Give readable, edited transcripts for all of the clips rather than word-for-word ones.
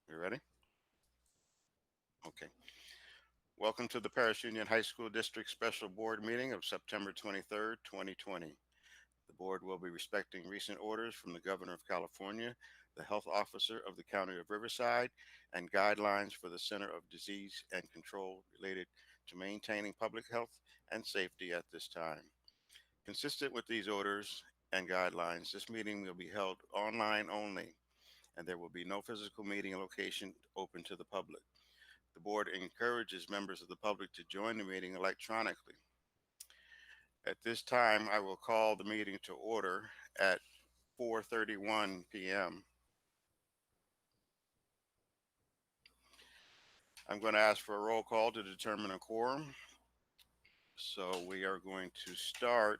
You ready? Okay. Welcome to the Perris Union High School District Special Board Meeting of September 23rd, 2020. The board will be respecting recent orders from the Governor of California, the Health Officer of the County of Riverside, and guidelines for the Center of Disease and Control related to maintaining public health and safety at this time. Consistent with these orders and guidelines, this meeting will be held online only, and there will be no physical meeting location open to the public. The board encourages members of the public to join the meeting electronically. At this time, I will call the meeting to order at 4:31 p.m. I'm going to ask for a roll call to determine a quorum. So we are going to start.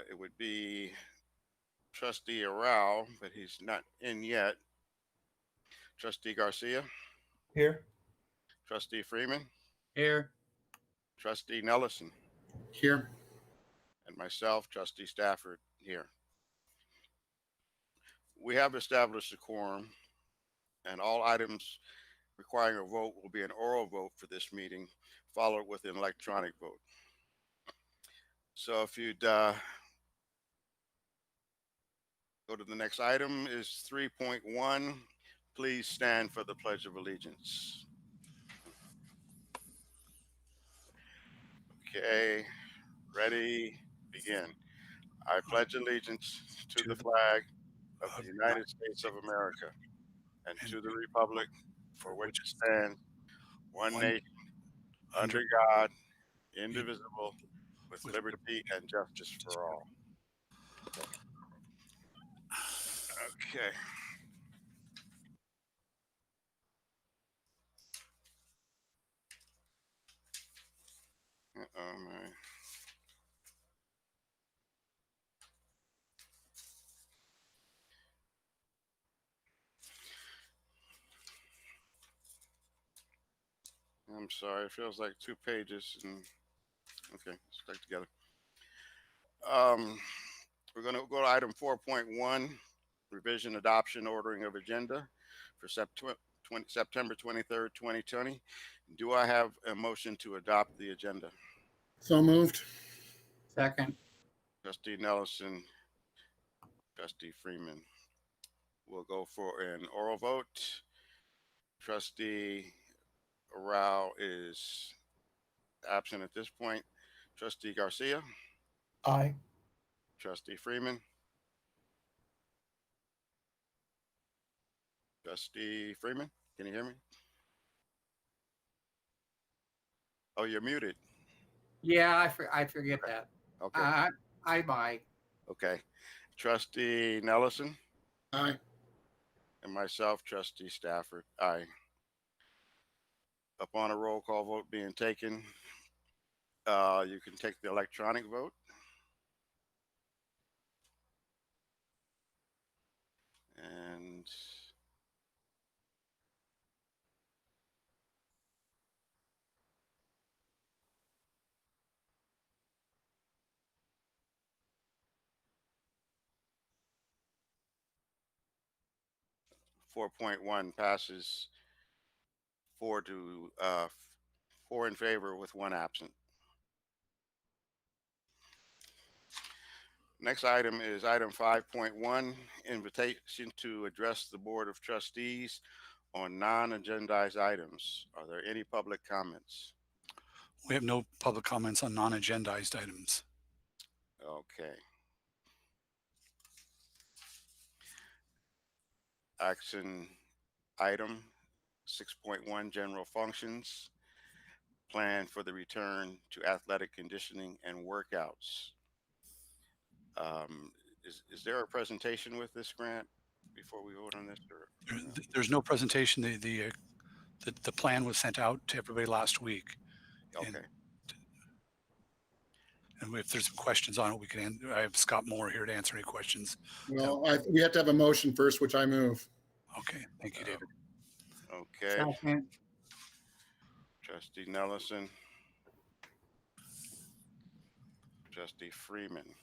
It would be Trustee Arau, but he's not in yet. Trustee Garcia. Here. Trustee Freeman. Here. Trustee Nellison. Here. And myself, Trustee Stafford, here. We have established a quorum, and all items requiring a vote will be an oral vote for this meeting, followed with an electronic vote. So if you'd go to the next item is 3.1. Please stand for the Pledge of Allegiance. Okay, ready, begin. I pledge allegiance to the flag of the United States of America and to the republic for which it stands, one nation, under God, indivisible, with liberty and justice for all. Okay. My. I'm sorry, it feels like 2 pages and okay, let's back together. We're going to go to item 4.1, revision, adoption, ordering of agenda for September 23rd, 2020. Do I have a motion to adopt the agenda? So moved. Second. Trustee Nellison, Trustee Freeman. We'll go for an oral vote. Trustee Arau is absent at this point. Trustee Garcia. Aye. Trustee Freeman. Trustee Freeman, can you hear me? Oh, you're muted. Yeah, I forget that. Okay. Bye. Okay. Trustee Nellison. Aye. And myself, Trustee Stafford. Aye. Upon a roll call vote being taken, you can take the electronic vote. And .1 passes 4 in favor with 1 absent. Next item is item 5.1, invitation to address the Board of Trustees on non-agendized items. Are there any public comments? We have no public comments on non-agendized items. Okay. Action item 6.1, general functions, plan for the return to athletic conditioning and workouts. Is there a presentation with this grant before we vote on this? Or? There's no presentation. The plan was sent out to everybody last week. Okay. And if there's questions on it, we can. I have Scott Moore here to answer any questions. Well, we have to have a motion first, which I move. Okay, thank you, David. Okay. Second. Trustee Nellison. Trustee Freeman.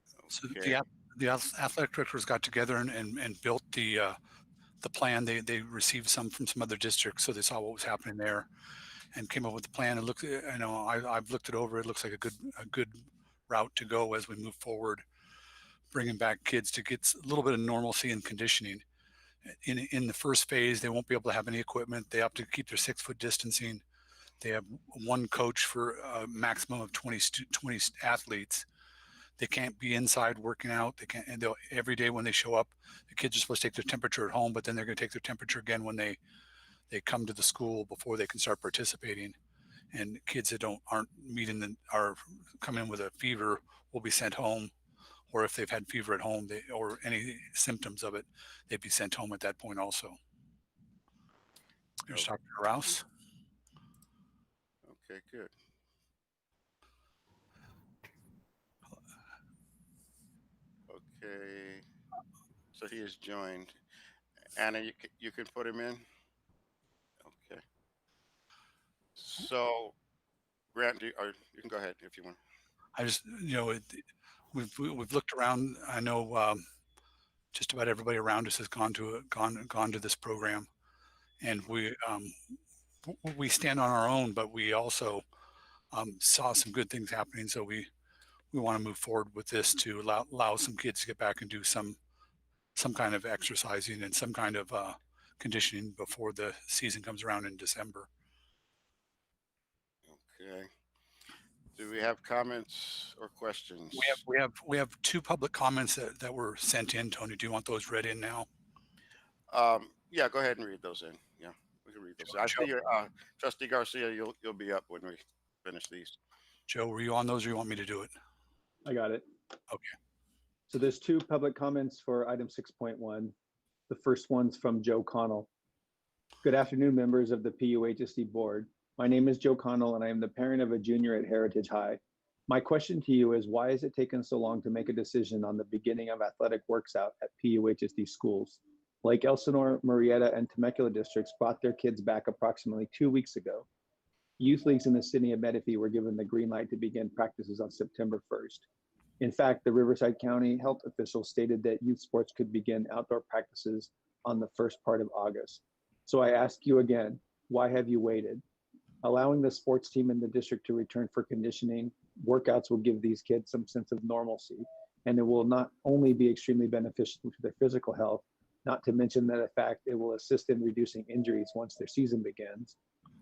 So Okay. the athletic directors got together and built the plan. They received some from some other districts, so they saw what was happening there and came up with the plan. And look, I've looked it over. It looks like a good route to go as we move forward, bringing back kids to get a little bit of normalcy and conditioning. In the first phase, they won't be able to have any equipment. They have to keep their 6-foot distancing. They have one coach for a maximum of 20 athletes. They can't be inside working out. They can't, and every day when they show up, the kids are supposed to take their temperature at home, but then they're going to take their temperature again when they come to the school before they can start participating. And kids that aren't meeting are coming in with a fever will be sent home, or if they've had fever at home or any symptoms of it, they'd be sent home at that point also. Here's Dr. Rouse. Okay, good. Okay, so he is joined. Anna, you can put him in. Okay. So, Grant, you can go ahead if you want. I just, we've looked around. I know just about everybody around us has gone to this program, and we stand on our own, but we also saw some good things happening. So we want to move forward with this to allow some kids to get back and do some kind of exercising and some kind of conditioning before the season comes around in December. Okay. Do we have comments or questions? We have 2 public comments that were sent in. Tony, do you want those read in now? Yeah, go ahead and read those in. Yeah, we can read those. I see you, Trustee Garcia, you'll be up when we finish these. Joe, were you on those or you want me to do it? I got it. Okay. So there's 2 public comments for item 6.1. The first one's from Joe Connell. Good afternoon, members of the PUHSD board. My name is Joe Connell and I am the parent of a junior at Heritage High. My question to you is, why has it taken so long to make a decision on the beginning of athletic works out at PUHSD schools? Lake Elsinore, Marietta, and Temecula districts brought their kids back approximately 2 weeks ago. Youth leagues in the city of Menifee were given the green light to begin practices on September 1st. In fact, the Riverside County Health Officer stated that youth sports could begin outdoor practices on the first part of August. So I ask you again, why have you waited? Allowing the sports team in the district to return for conditioning, workouts will give these kids some sense of normalcy, and it will not only be extremely beneficial to their physical health, not to mention that in fact it will assist in reducing injuries once their season begins,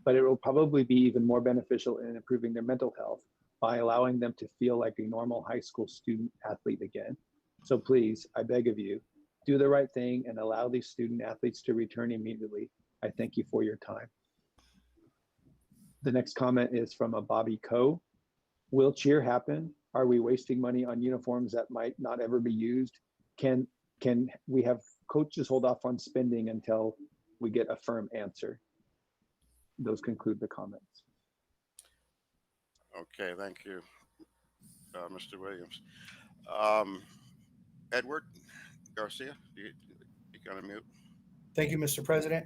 but it will probably be even more beneficial in improving their mental health by allowing them to feel like a normal high school student athlete again. So please, I beg of you, do the right thing and allow these student athletes to return immediately. I thank you for your time. The next comment is from a Bobby Coe. Will cheer happen? Are we wasting money on uniforms that might not ever be used? Can we have coaches hold off on spending until we get a firm answer? Those conclude the comments. Okay, thank you, Mr. Williams. Edward Garcia, you got to mute. Thank you, Mr. President.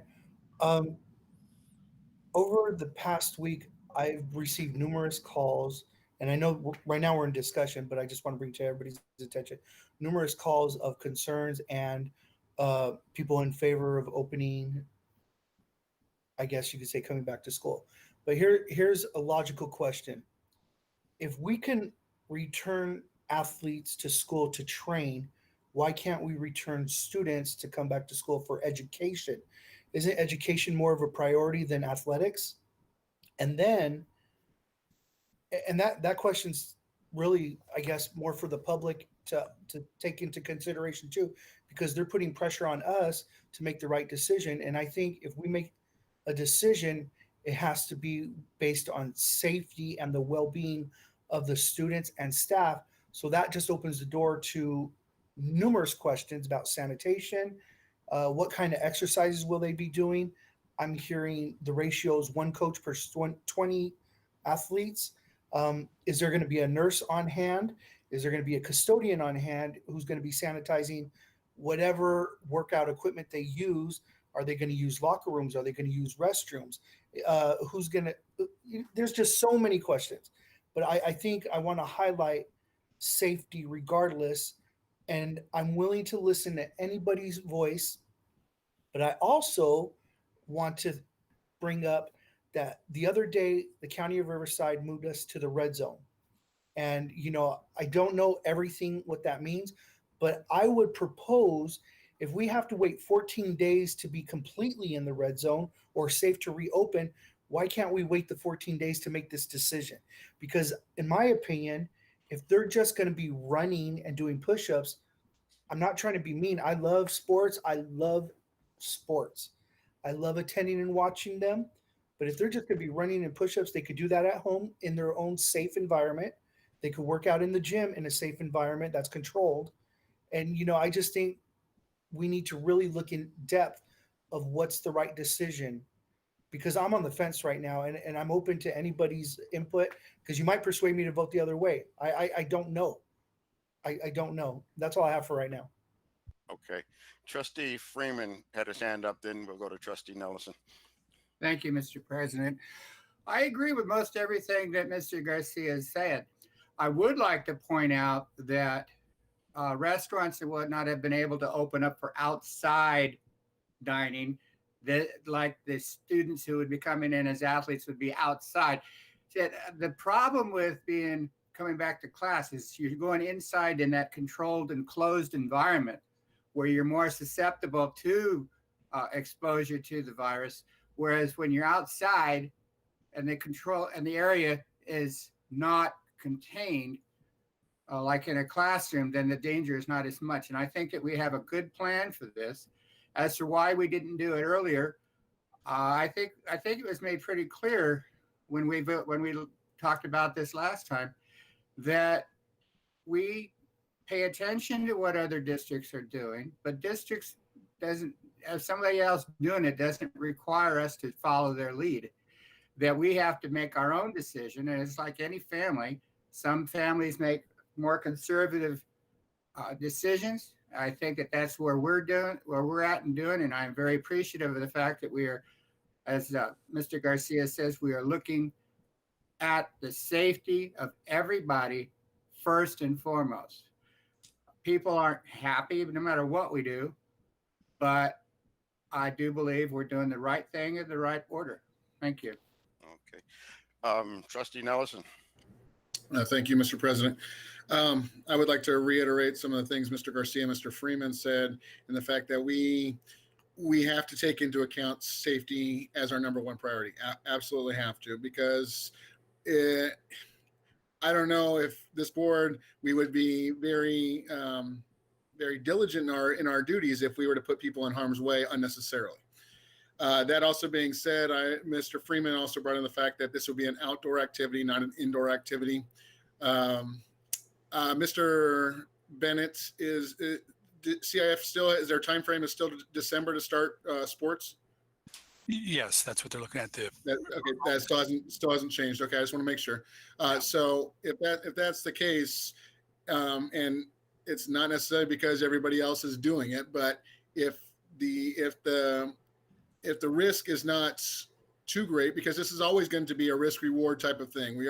Over the past week, I've received numerous calls, and I know right now we're in discussion, but I just want to bring to everybody's attention, numerous calls of concerns and people in favor of opening, I guess you could say, coming back to school. But here's a logical question. If we can return athletes to school to train, why can't we return students to come back to school for education? Isn't education more of a priority than athletics? And then, and that question's really, I guess, more for the public to take into consideration too, because they're putting pressure on us to make the right decision. And I think if we make a decision, it has to be based on safety and the well-being of the students and staff. So that just opens the door to numerous questions about sanitation. What kind of exercises will they be doing? I'm hearing the ratio is 1 coach per 20 athletes. Is there going to be a nurse on hand? Is there going to be a custodian on hand who's going to be sanitizing whatever workout equipment they use? Are they going to use locker rooms? Are they going to use restrooms? Who's going to, there's just so many questions. But I think I want to highlight safety regardless. and I'm willing to listen to anybody's voice, but I also want to bring up that the other day the county of Riverside moved us to the red zone. And I don't know everything what that means, but I would propose if we have to wait 14 days to be completely in the red zone or safe to reopen, why can't we wait the 14 days to make this decision? Because in my opinion, if they're just going to be running and doing push-ups, I'm not trying to be mean. I love sports. I love sports. I love attending and watching them. But if they're just going to be running and push-ups, they could do that at home in their own safe environment. They could work out in the gym in a safe environment that's controlled. And, I just think we need to really look in depth of what's the right decision, because I'm on the fence right now, and I'm open to anybody's input, because you might persuade me to vote the other way. I don't know. I don't know. That's all I have for right now. Okay. Trustee Freeman had his hand up, then we'll go to Trustee Nelson. Thank you, Mr. President. I agree with most everything that Mr. Garcia has said. I would like to point out that restaurants and whatnot have been able to open up for outside dining, that like the students who would be coming in as athletes would be outside. The problem with coming back to class is you're going inside in that controlled and closed environment where you're more susceptible to exposure to the virus. Whereas when you're outside and the area is not contained, like in a classroom, then the danger is not as much. And I think that we have a good plan for this. As to why we didn't do it earlier, I think it was made pretty clear when we talked about this last time that we pay attention to what other districts are doing, but districts doesn't, as somebody else doing it, doesn't require us to follow their lead. That we have to make our own decision, and it's like any family. Some families make more conservative decisions. I think that that's where we're at and doing, and I'm very appreciative of the fact that we are, as Mr. Garcia says, we are looking at the safety of everybody first and foremost. People aren't happy no matter what we do, but I do believe we're doing the right thing in the right order. Thank you. Okay. Trustee Nelson. Thank you, Mr. President. I would like to reiterate some of the things Mr. Garcia and Mr. Freeman said, and the fact that we have to take into account safety as our number one priority. Absolutely have to, because I don't know if this board, we would be very, very diligent in our duties if we were to put people in harm's way unnecessarily. That also being said, Mr. Freeman also brought in the fact that this will be an outdoor activity, not an indoor activity. Mr. Bennett, is CIF still, is their time frame is still December to start sports? Yes, that's what they're looking at. Okay, that still hasn't changed. Okay, I just want to make sure. So if that's the case, and it's not necessarily because everybody else is doing it, but if the risk is not too great, because this is always going to be a risk reward type of thing.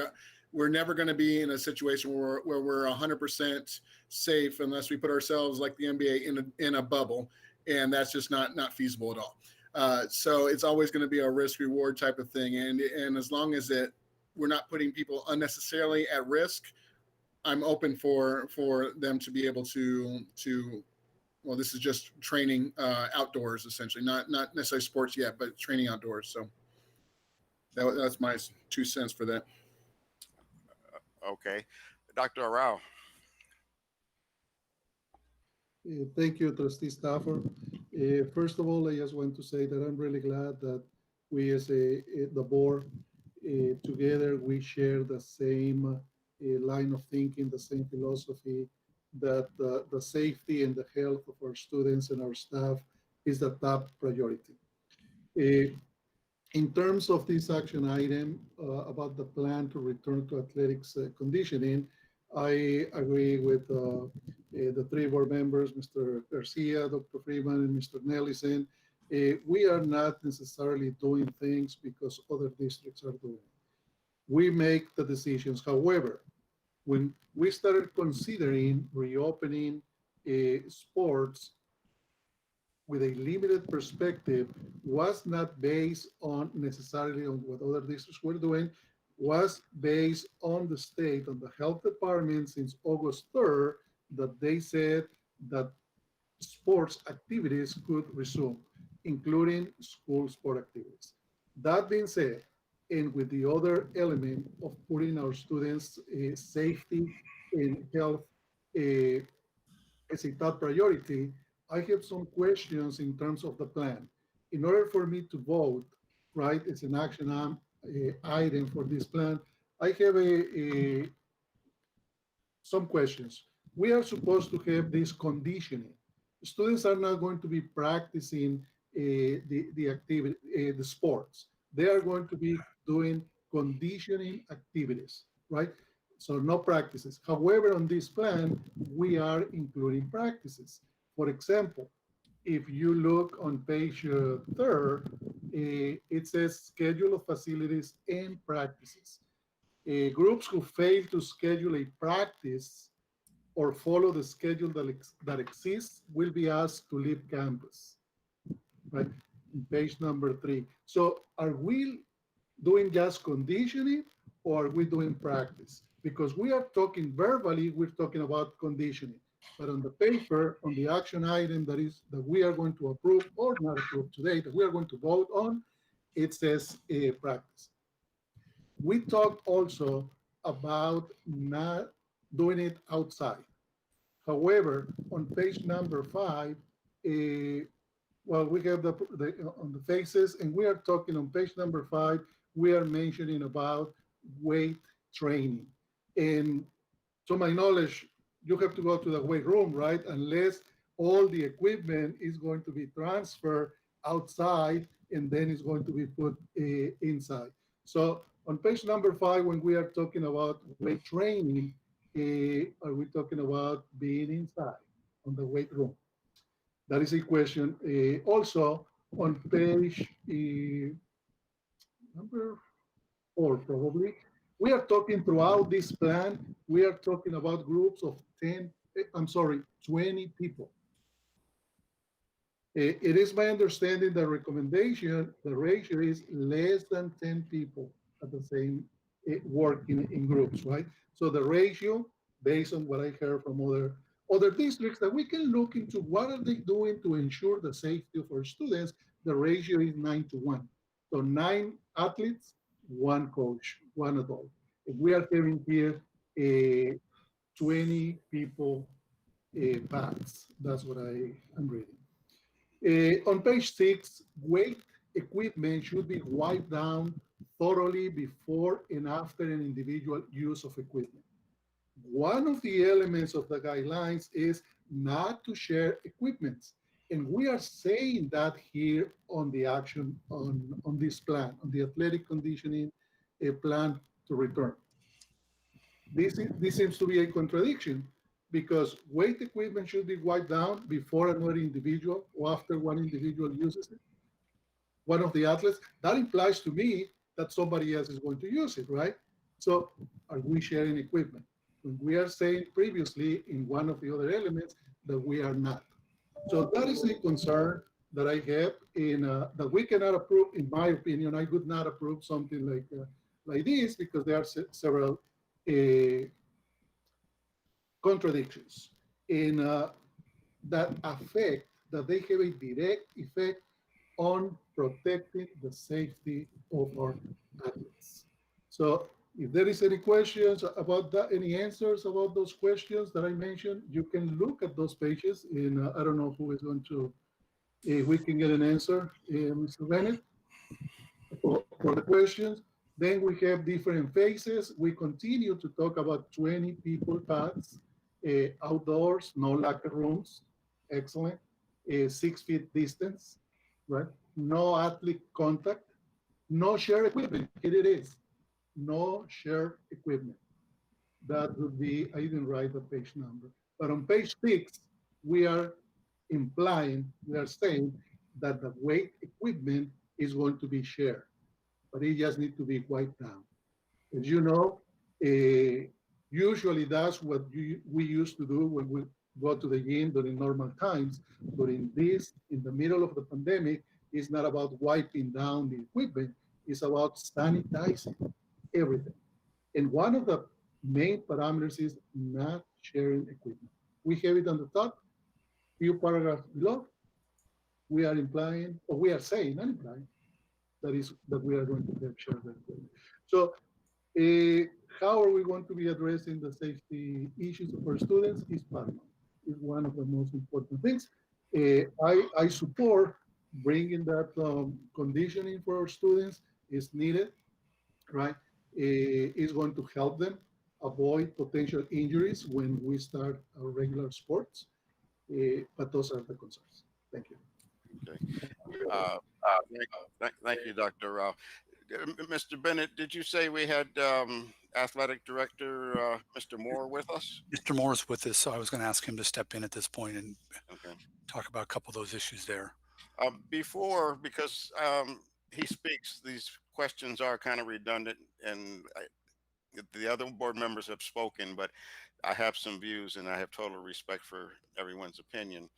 We're never going to be in a situation where we're 100% safe unless we put ourselves, like the NBA, in a bubble, and that's just not feasible at all. So it's always going to be a risk reward type of thing, and as long as we're not putting people unnecessarily at risk, I'm open for them to be able to. Well, this is just training outdoors, essentially, not necessarily sports yet, but training outdoors. So that's my 2 cents for that. Okay. Dr. Arau. Thank you, Trustee Stafford. First of all, I just want to say that I'm really glad that we as the board, together, we share the same line of thinking, the same philosophy, that the safety and the health of our students and our staff is the top priority. In terms of this action item about the plan to return to athletics conditioning, I agree with the three board members, Mr. Garcia, Dr. Freeman, and Mr. Nellison. We are not necessarily doing things because other districts are doing it. We make the decisions. However, when we started considering reopening sports with a limited perspective was not based on necessarily on what other districts were doing, was based on the state, on the health department since August 3rd, that they said that sports activities could resume, including school sport activities. That being said, and with the other element of putting our students' safety and health as a top priority, I have some questions in terms of the plan. In order for me to vote, right, it's an action item for this plan, I have some questions. We are supposed to have this conditioning. Students are not going to be practicing the activity, the sports. They are going to be doing conditioning activities, right? So no practices. However, on this plan, we are including practices. For example, if you look on page 3rd, it says schedule of facilities and practices. Groups who fail to schedule a practice or follow the schedule that exists will be asked to leave campus, right? Page number 3. So are we doing just conditioning or are we doing practice? Because we are talking verbally, we're talking about conditioning. But on the paper, on the action item that we are going to approve or not approve today, that we are going to vote on, it says practice. We talked also about not doing it outside. However, on page number 5, well, we have on the faces, and we are talking on page number 5, we are mentioning about weight training. And to my knowledge, you have to go to the weight room, right? Unless all the equipment is going to be transferred outside and then it's going to be put inside. So on page number 5, when we are talking about weight training, are we talking about being inside on the weight room? That is a question. Also, on page number 4, probably, we are talking throughout this plan, we are talking about groups of 20 people. It is my understanding the recommendation, the ratio is less than 10 people at the same working in groups, right? So the ratio, based on what I heard from other districts, that we can look into what are they doing to ensure the safety of our students, the ratio is 9-to-1. So 9 athletes, 1 coach, 1 adult. If we are having here 20 people paths, that's what I am reading. On page 6, weight equipment should be wiped down thoroughly before and after an individual use of equipment. One of the elements of the guidelines is not to share equipment. And we are saying that here on the action, on this plan, on the athletic conditioning plan to return. This seems to be a contradiction because weight equipment should be wiped down before another individual or after one individual uses it. One of the athletes, that implies to me that somebody else is going to use it, right? So are we sharing equipment? When we are saying previously in one of the other elements that we are not. So that is a concern that I have in that we cannot approve, in my opinion. I would not approve something like this because there are several contradictions in that they have a direct effect on protecting the safety of our athletes. So if there is any questions about that, any answers about those questions that I mentioned, you can look at those pages. And I don't know who is going to, if we can get an answer, Mr. Bennett, for the questions. Then we have different phases. We continue to talk about 20 people paths, outdoors, no locker rooms, excellent, 6 feet distance, right? No athlete contact, no shared equipment, here it is, no shared equipment. That would be, I didn't write the page number, but on page 6, we are implying, we are saying that the weight equipment is going to be shared, but it just needs to be wiped down. As you know, usually that's what we used to do when we go to the gym during normal times. During this, in the middle of the pandemic, it's not about wiping down the equipment, it's about sanitizing everything. And one of the main parameters is not sharing equipment. We have it on the top, few paragraphs below. We are implying, or we are saying, not implying, that we are going to have shared equipment. So how are we going to be addressing the safety issues of our students is paramount. Is one of the most important things. I support bringing that conditioning for our students is needed, right? It's going to help them avoid potential injuries when we start our regular sports. But those are the concerns. Thank you. Okay. Thank you, Dr. Rao. Mr. Bennett, did you say we had Athletic Director Mr. Moore with us? Mr. Moore's with us, so I was going to ask him to step in at this point and Okay. talk about a couple of those issues there. Because he speaks, these questions are kind of redundant, and the other board members have spoken, but I have some views and I have total respect for everyone's opinion.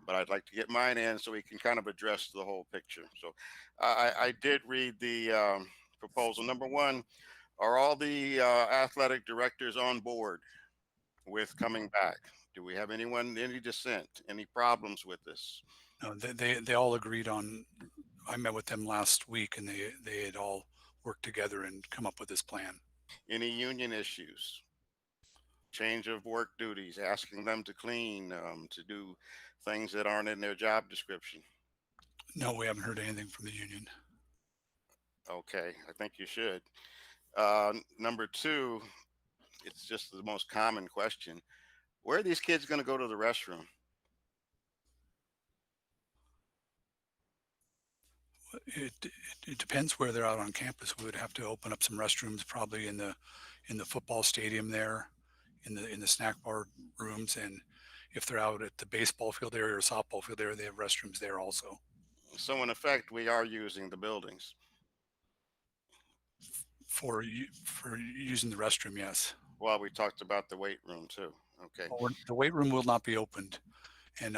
But I'd like to get mine in so we can kind of address the whole picture. So I did read the proposal. Number one, are all the athletic directors on board with coming back? Do we have any dissent, any problems with this? No, they all agreed on, I met with them last week and they had all worked together and come up with this plan. Any union issues? Change of work duties, asking them to clean, to do things that aren't in their job description? No, we haven't heard anything from the union. Okay, I think you should. Number two, it's just the most common question. Where are these kids going to go to the restroom? It depends where they're out on campus. We would have to open up some restrooms, probably in the football stadium there, in the snack bar rooms, and if they're out at the baseball field area or softball field area, they have restrooms there also. So in effect, we are using the buildings For using the restroom, yes. Well, we talked about the weight room too. Okay. The weight room will not be opened, and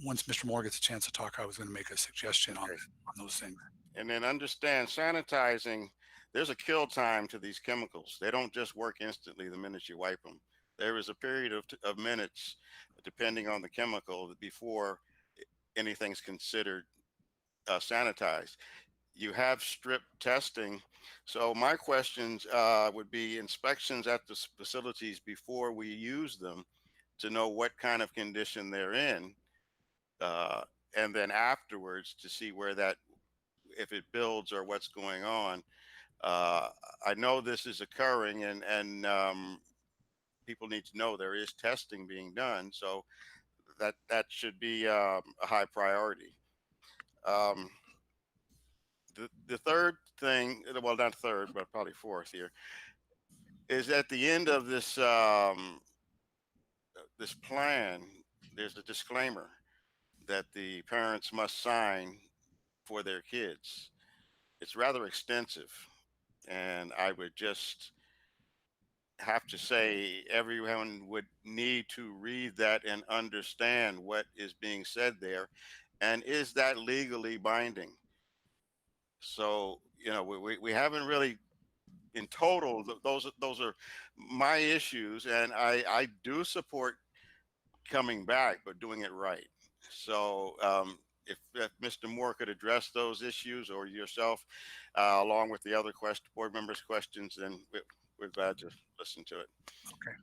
once Mr. Moore gets a chance to talk, I was going to make a suggestion on those things. And then understand sanitizing. There's a kill time to these chemicals. They don't just work instantly the minute you wipe them. There is a period of minutes, depending on the chemical, before anything's considered sanitized. You have strip testing. So my questions would be inspections at the facilities before we use them to know what kind of condition they're in. And then afterwards to see where if it builds or what's going on. I know this is occurring and people need to know there is testing being done. So that should be a high priority. The third thing, well, not third, but probably fourth here, is at the end of this this plan, there's a disclaimer that the parents must sign for their kids. It's rather extensive, and I would just have to say everyone would need to read that and understand what is being said there, and is that legally binding? So, you know, we haven't really, in total, those are my issues, and I do support coming back, but doing it right. So if Mr. Moore could address those issues, or yourself, along with the other board members' questions, then we're glad to listen to it. Okay.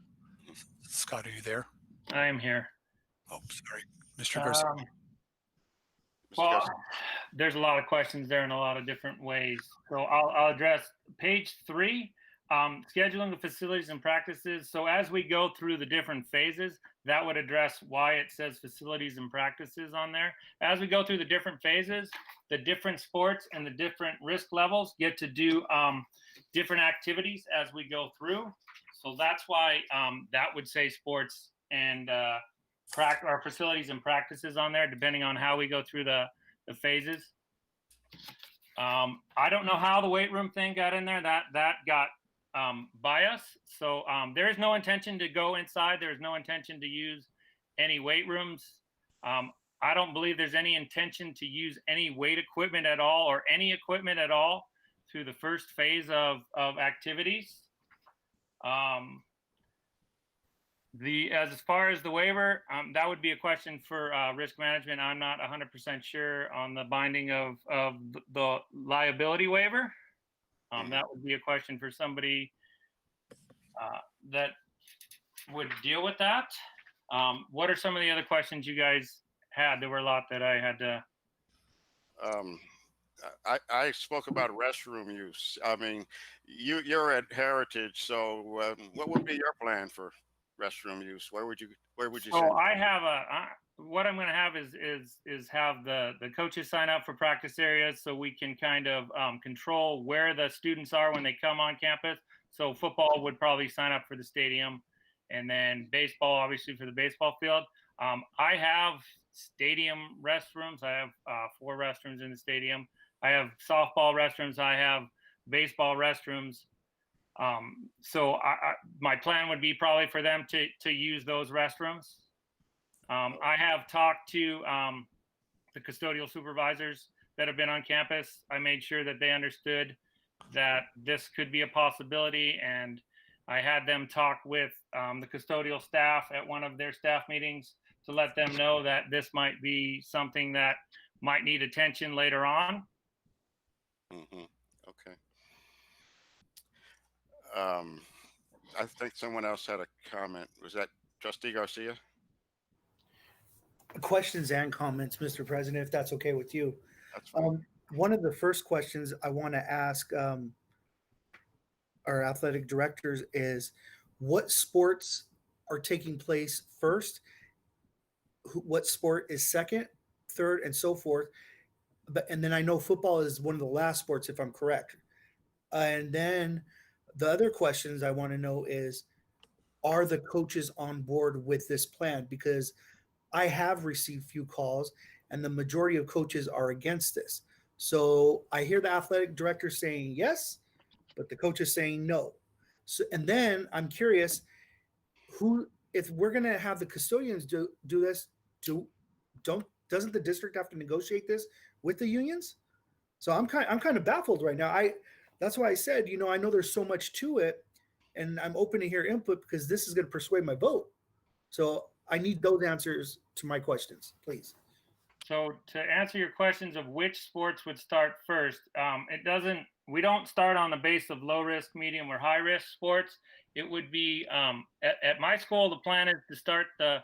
Scott, are you there? I am here. Oh, sorry. Mr. Garcia. Well, there's a lot of questions there in a lot of different ways. So I'll address page 3, scheduling of facilities and practices. So as we go through the different phases, that would address why it says facilities and practices on there. As we go through the different phases, the different sports and the different risk levels get to do different activities as we go through. So that's why that would say sports and our facilities and practices on there, depending on how we go through the phases. I don't know how the weight room thing got in there. That got by us. So there is no intention to go inside. There is no intention to use any weight rooms. I don't believe there's any intention to use any weight equipment at all or any equipment at all through the first phase of activities. As far as the waiver, that would be a question for risk management. I'm not 100% sure on the binding of the liability waiver. That would be a question for somebody that would deal with that. What are some of the other questions you guys had? There were a lot that I had to. I spoke about restroom use. I mean, you're at Heritage, so what would be your plan for restroom use? Where would you So send? I have what I'm going to have is have the coaches sign up for practice areas so we can kind of control where the students are when they come on campus. So football would probably sign up for the stadium, and then baseball obviously for the baseball field. I have stadium restrooms. I have 4 restrooms in the stadium. I have softball restrooms. I have baseball restrooms. So my plan would be probably for them to use those restrooms. I have talked to the custodial supervisors that have been on campus. I made sure that they understood that this could be a possibility, and I had them talk with the custodial staff at one of their staff meetings to let them know that this might be something that might need attention later on. Okay. I think someone else had a comment. Was that Trustee Garcia? Questions and comments, Mr. President, if that's okay with you. That's fine. One of the first questions I want to ask our athletic directors is what sports are taking place first? What sport is second, third, and so forth? And then I know football is one of the last sports, if I'm correct. And then the other questions I want to know is, are the coaches on board with this plan? Because I have received few calls and the majority of coaches are against this. So I hear the athletic director saying yes, but the coach is saying no. So, and then I'm curious, if we're going to have the custodians do this, doesn't the district have to negotiate this with the unions? So I'm kind of baffled right now. That's why I said, I know there's so much to it, and I'm open to hear input because this is going to persuade my vote. So I need those answers to my questions, please. So to answer your questions of which sports would start first, we don't start on the base of low risk, medium, or high risk sports. It would be at my school, the plan is to start the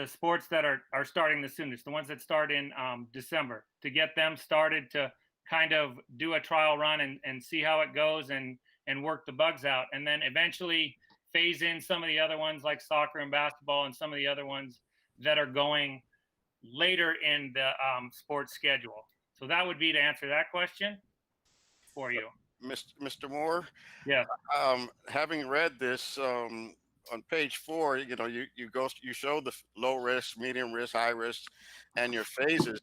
sports that are starting the soonest, the ones that start in December, to get them started to kind of do a trial run and see how it goes and work the bugs out. And then eventually phase in some of the other ones like soccer and basketball and some of the other ones that are going later in the sports schedule. So that would be to answer that question for you. Mr. Moore? Yeah. Having read this, on page 4, you show the low risk, medium risk, high risk, and your phases.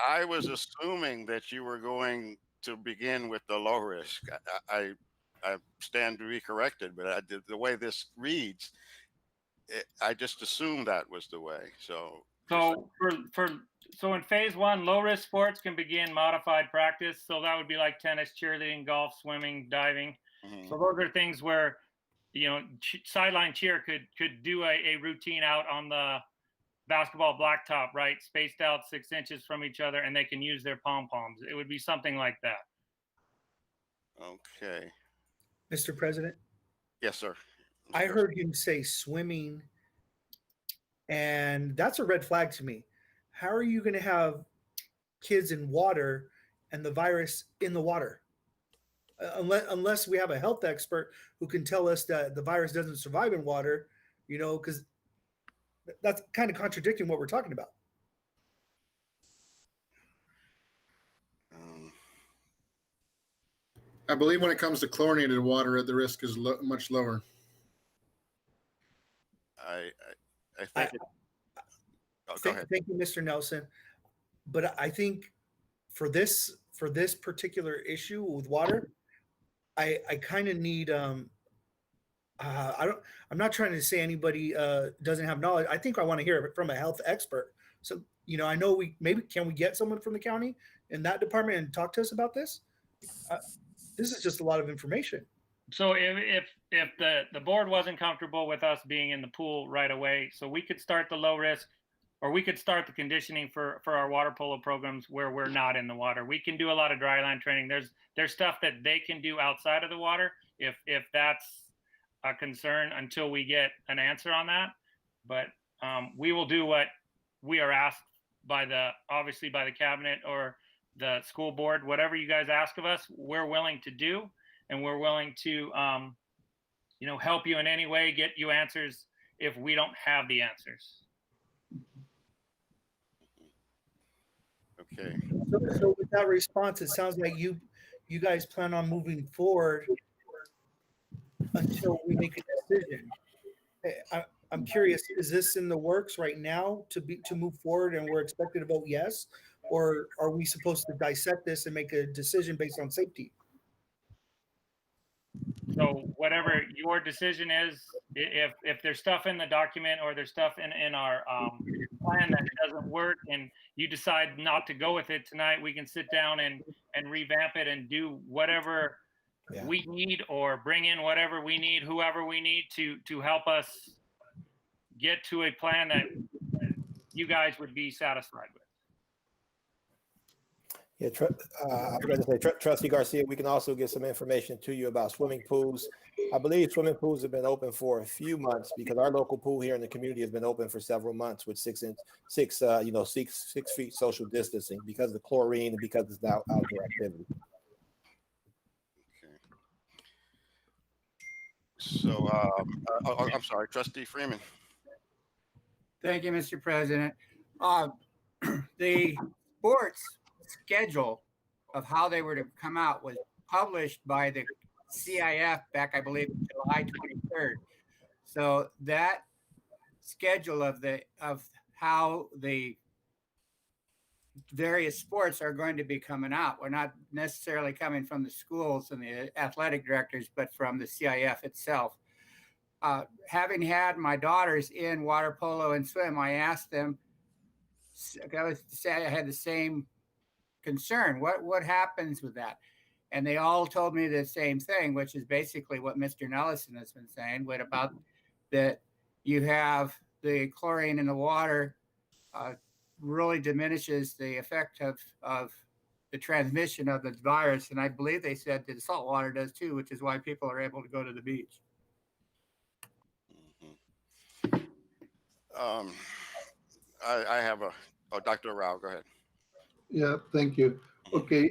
I was assuming that you were going to begin with the low risk. I stand to be corrected, but the way this reads, I just assumed that was the way. So in phase 1, low risk sports can begin modified practice. So that would be like tennis, cheerleading, golf, swimming, diving. Mm-hmm. So those are things where sideline cheer could do a routine out on the basketball blacktop, right? Spaced out 6 inches from each other, and they can use their pom-poms. It would be something like that. Okay. Mr. President? Yes, sir. I heard him say swimming, and that's a red flag to me. How are you going to have kids in water and the virus in the water? Unless we have a health expert who can tell us that the virus doesn't survive in water, because that's kind of contradicting what we're talking about. I believe when it comes to chlorinated water, the risk is much lower. I think. Go ahead. Thank you, Mr. Nelson. But I think for this particular issue with water, I kind of need I'm not trying to say anybody doesn't have knowledge. I think I want to hear it from a health expert. So, I know can we get someone from the county in that department and talk to us about this? This is just a lot of information. So if the board wasn't comfortable with us being in the pool right away, so we could start the low risk, or we could start the conditioning for our water polo programs where we're not in the water. We can do a lot of dry line training. There's stuff that they can do outside of the water if that's a concern until we get an answer on that. But we will do what we are asked obviously by the cabinet or the school board. Whatever you guys ask of us, we're willing to do, and we're willing to help you in any way, get you answers if we don't have the answers. Okay. So with that response, it sounds like you guys plan on moving forward until we make a decision. I'm curious, is this in the works right now to move forward and we're expected to vote yes? Or are we supposed to dissect this and make a decision based on safety? So whatever your decision is, if there's stuff in the document or there's stuff in our plan that doesn't work and you decide not to go with it tonight, we can sit down and revamp it and do whatever we need, or bring in whatever we need, whoever we need to help us get to a plan that you guys would be satisfied with. Yeah, I was going to say, Trustee Garcia, we can also get some information to you about swimming pools. I believe swimming pools have been open for a few months because our local pool here in the community has been open for several months with 6 feet social distancing because of the chlorine and because of the outdoor activity. Okay. So, I'm sorry, Trustee Freeman. Thank you, Mr. President. The sports schedule of how they were to come out was published by the CIF back, I believe, July 23rd. So that schedule of how the various sports are going to be coming out, we're not necessarily coming from the schools and the athletic directors, but from the CIF itself. Having had my daughters in water polo and swim, I asked them, I had the same concern. What happens with that? And they all told me the same thing, which is basically what Mr. Nellison has been saying. What about that? You have the chlorine in the water really diminishes the effect of the transmission of the virus. And I believe they said that salt water does too, which is why people are able to go to the beach. I have Dr. Rao, go ahead. Yeah, thank you. Okay,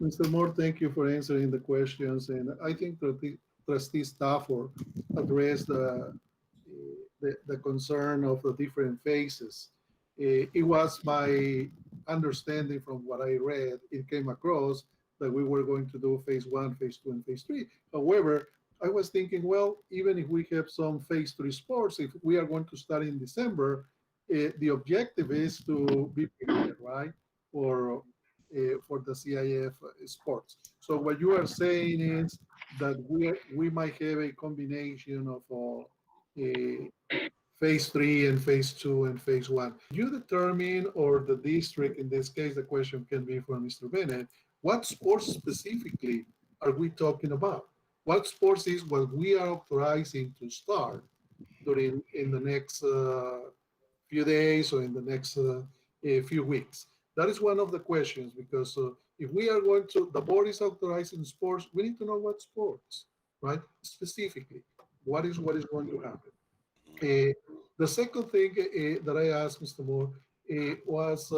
Mr. Moore, thank you for answering the questions. And I think that Trustee Stafford addressed the concern of the different phases. It was my understanding from what I read, it came across that we were going to do phase 1, phase 2, and phase 3. However, I was thinking, well, even if we have some phase 3 sports, if we are going to start in December, the objective is to be prepared, right, for the CIF sports. So what you are saying is that we might have a combination of phase 3 and phase 2 and phase 1. You determine, or the district, in this case, the question can be for Mr. Bennett, what sports specifically are we talking about? What sports is what we are authorizing to start in the next few days or in the next few weeks? That is one of the questions, because if we are going to, the board is authorizing sports, we need to know what sports, right? Specifically, what is going to happen? The second thing that I asked Mr. Moore was,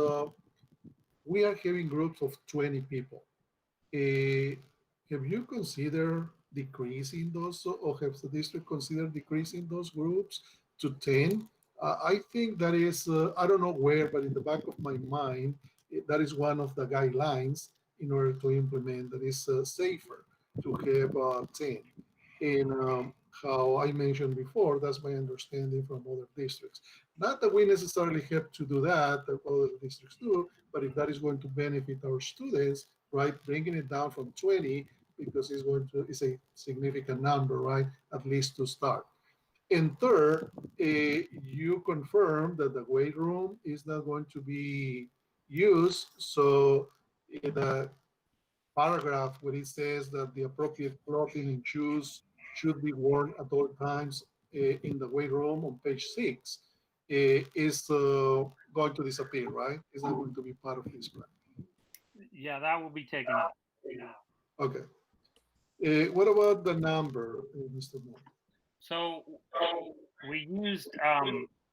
we are having groups of 20 people. Have you considered decreasing those, or have the district considered decreasing those groups to 10? I think that is, I don't know where, but in the back of my mind, that is one of the guidelines in order to implement that is safer to have 10. And how I mentioned before, that's my understanding from other districts. Not that we necessarily have to do that other districts do, but if that is going to benefit our students, right, bringing it down from 20 because it's a significant number, right? At least to start. And third, you confirm that the weight room is not going to be used. So in the paragraph where it says that the appropriate clothing and shoes should be worn at all times in the weight room on page 6 is going to disappear, right? It's not going to be part of this plan. Yeah, that will be taken out. Okay. What about the number, Mr. Moore? So we used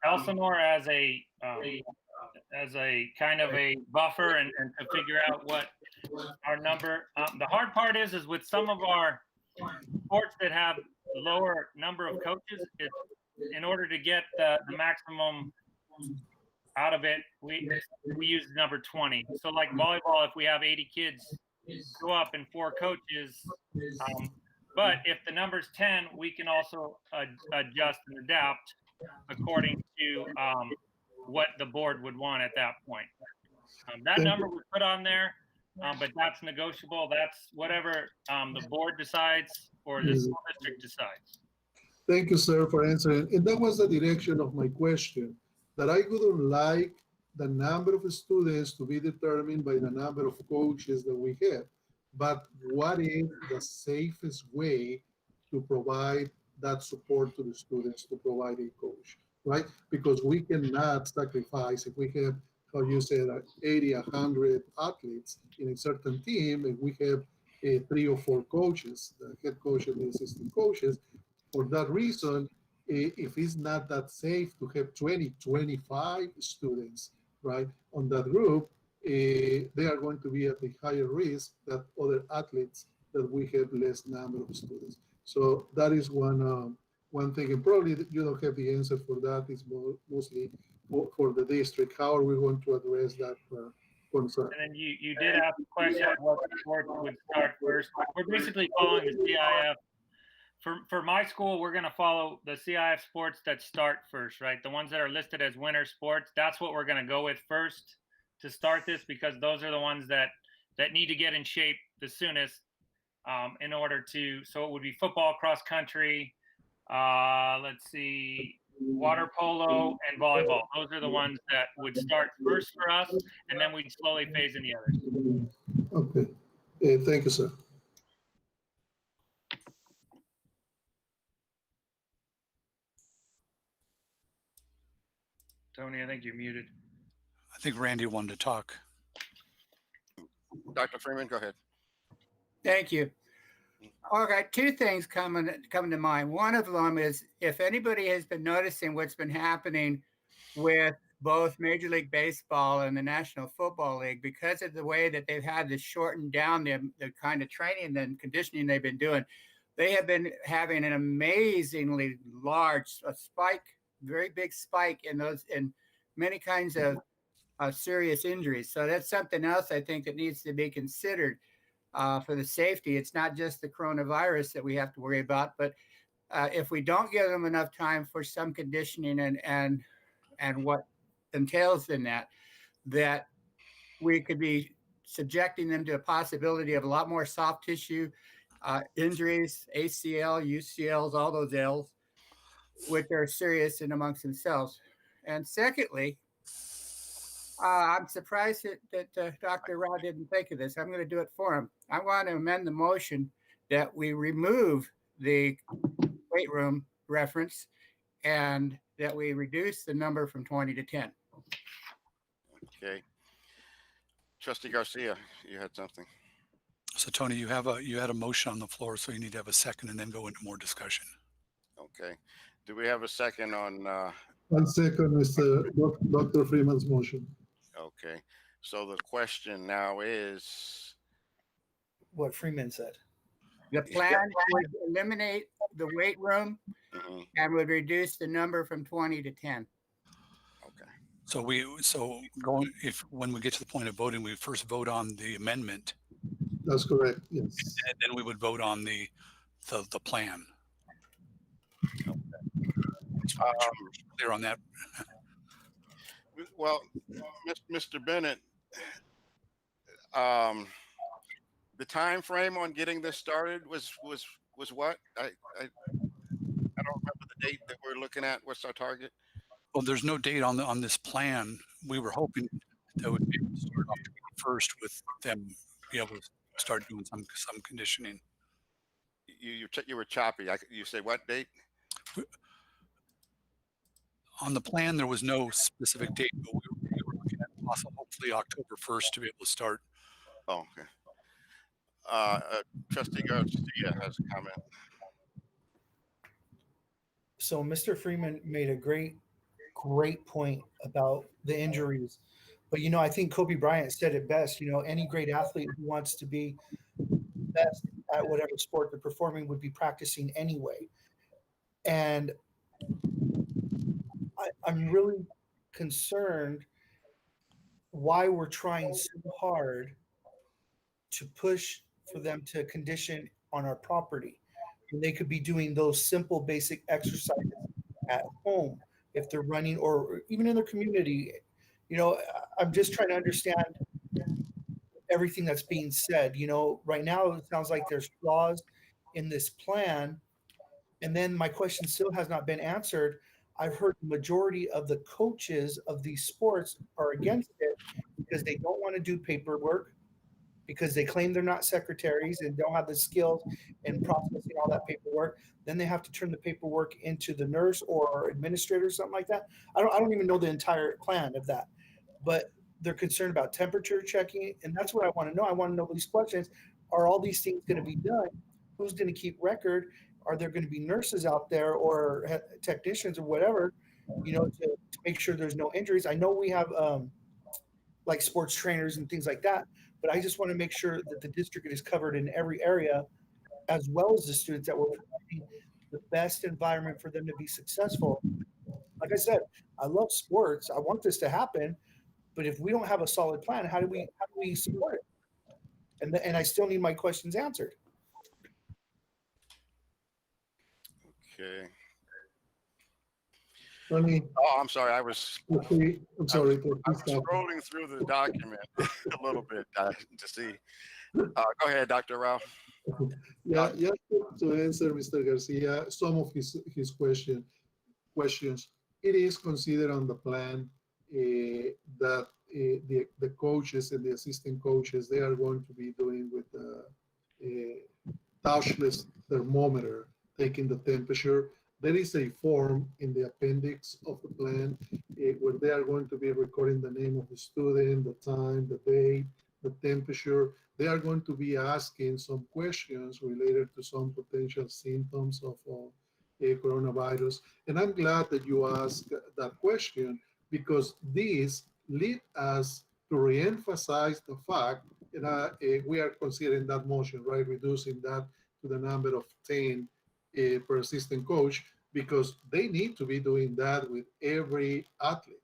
Elsinore as a kind of a buffer and to figure out what our number. The hard part is with some of our sports that have lower number of coaches, in order to get the maximum out of it, we use number 20. So like volleyball, if we have 80 kids go up and 4 coaches, but if the number's 10, we can also adjust and adapt according to what the board would want at that point. That number we put on there, but that's negotiable. That's whatever the board decides or the school district decides. Thank you, sir, for answering. And that was the direction of my question, that I wouldn't like the number of students to be determined by the number of coaches that we have. But what is the safest way to provide that support to the students, to provide a coach, right? Because we cannot sacrifice, if we have, how you said, 80, 100 athletes in a certain team, and we have 3 or 4 coaches, the head coach and the assistant coaches. For that reason, if it's not that safe to have 20, 25 students, right, on that group, they are going to be at a higher risk than other athletes that we have less number of students. So that is one thing, and probably you don't have the answer for that. It's mostly for the district. How are we going to address that concern? And then you did ask the question of what sports would start first. We're basically following the CIF. For my school, we're going to follow the CIF sports that start first, right? The ones that are listed as winter sports, that's what we're going to go with first to start this, because those are the ones that need to get in shape the soonest in order to, so it would be football, cross country, let's see, water polo, and volleyball. Those are the ones that would start first for us, and then we'd slowly phase in the others. Okay. Thank you, sir. Tony, I think you're muted. I think Randy wanted to talk. Dr. Freeman, go ahead. Thank you. Okay, 2 things coming to mind. One of them is, if anybody has been noticing what's been happening with both Major League Baseball and the National Football League, because of the way that they've had to shorten down the kind of training and conditioning they've been doing, they have been having an amazingly large spike, very big spike in many kinds of serious injuries. So that's something else I think that needs to be considered for the safety. It's not just the coronavirus that we have to worry about, but if we don't give them enough time for some conditioning and what entails in that we could be subjecting them to a possibility of a lot more soft tissue injuries, ACL, UCLs, all those L's, which are serious in amongst themselves. And secondly, I'm surprised that Dr. Ra didn't think of this. I'm going to do it for him. I want to amend the motion that we remove the weight room reference and that we reduce the number from 20 to 10. Okay. Trustee Garcia, you had something. So Tony, you had a motion on the floor, so you need to have a second and then go into more discussion. Okay. Do we have a second on? 1 second, Mr. Dr. Freeman's motion. Okay. So the question now is, What Freeman said. The plan would eliminate the weight room and would reduce the number from 20 to 10. okay. So when we get to the point of voting, we first vote on the amendment. That's correct. Yes. And then we would vote on the plan. Clear on that. Well, Mr. Bennett, the time frame on getting this started was what? I don't remember the date that we're looking at. What's our target? Well, there's no date on this plan. We were hoping that would be able to start October 1st with them be able to start doing some conditioning. You were choppy. You say what date? On the plan, there was no specific date, but we were looking at possible, hopefully October 1st to be able to start. Oh, okay. Trustee Garcia has a comment. So Mr. Freeman made a great point about the injuries. But, I think Kobe Bryant said it best. Any great athlete who wants to be best at whatever sport they're performing would be practicing anyway. And I'm really concerned why we're trying so hard to push for them to condition on our property. And they could be doing those simple, basic exercises at home if they're running, or even in their community. I'm just trying to understand everything that's being said. Right now it sounds like there's flaws in this plan. And then my question still has not been answered. I've heard the majority of the coaches of these sports are against it because they don't want to do paperwork, because they claim they're not secretaries and don't have the skills in processing all that paperwork. Then they have to turn the paperwork into the nurse or administrator or something like that. I don't even know the entire plan of that, but they're concerned about temperature checking. And that's what I want to know. I want to know these questions. Are all these things going to be done? Who's going to keep record? Are there going to be nurses out there or technicians or whatever, to make sure there's no injuries? I know we have like sports trainers and things like that, but I just want to make sure that the district is covered in every area, as well as the students, that we're providing the best environment for them to be successful. Like I said, I love sports. I want this to happen, but if we don't have a solid plan, how do we support it? And I still need my questions answered. Okay. Let me, Oh, I'm sorry. I'm sorry. scrolling through the document a little bit to see. Go ahead, Dr. Rao. Yeah, to answer Mr. Garcia some of his questions. It is considered on the plan that the coaches and the assistant coaches, they are going to be doing with the touchless thermometer, taking the temperature. There is a form in the appendix of the plan where they are going to be recording the name of the student, the time, the date, the temperature. They are going to be asking some questions related to some potential symptoms of coronavirus. And I'm glad that you asked that question, because this lead us to reemphasize the fact that we are considering that motion, right? Reducing that to the number of 10 per assistant coach, because they need to be doing that with every athlete.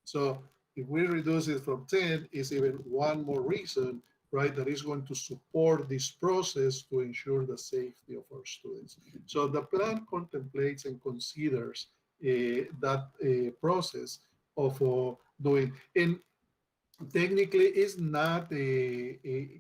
So if we reduce it from 10, is even one more reason, right, that is going to support this process to ensure the safety of our students. So the plan contemplates and considers that process of doing, and technically it's not a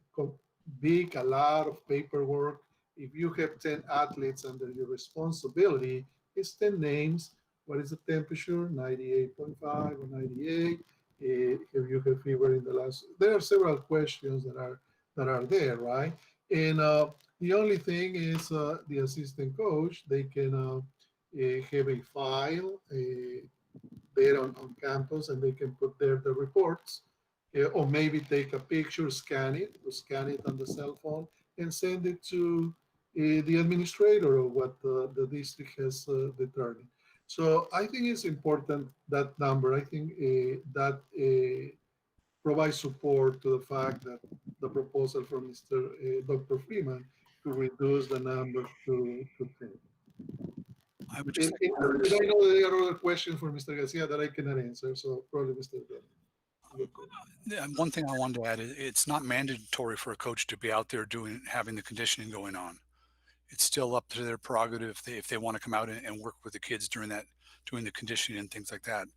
lot of paperwork. If you have 10 athletes under your responsibility, it's 10 names. What is the temperature? 98.5 or 98. If you have fever in the last, there are several questions that are there, right? And the only thing is the assistant coach, they can have a file there on campus, and they can put there the reports, or maybe take a picture, scan it on the cell phone, and send it to the administrator of what the district has determined. So I think it's important, that number. I think that provides support to the fact that the proposal from Dr. Freeman to reduce the number to 10. I would just I know there are other questions for Mr. Garcia that I cannot answer, so probably Mr. one thing I wanted to add is it's not mandatory for a coach to be out there having the conditioning going on. It's still up to their prerogative if they want to come out and work with the kids doing the conditioning and things like that.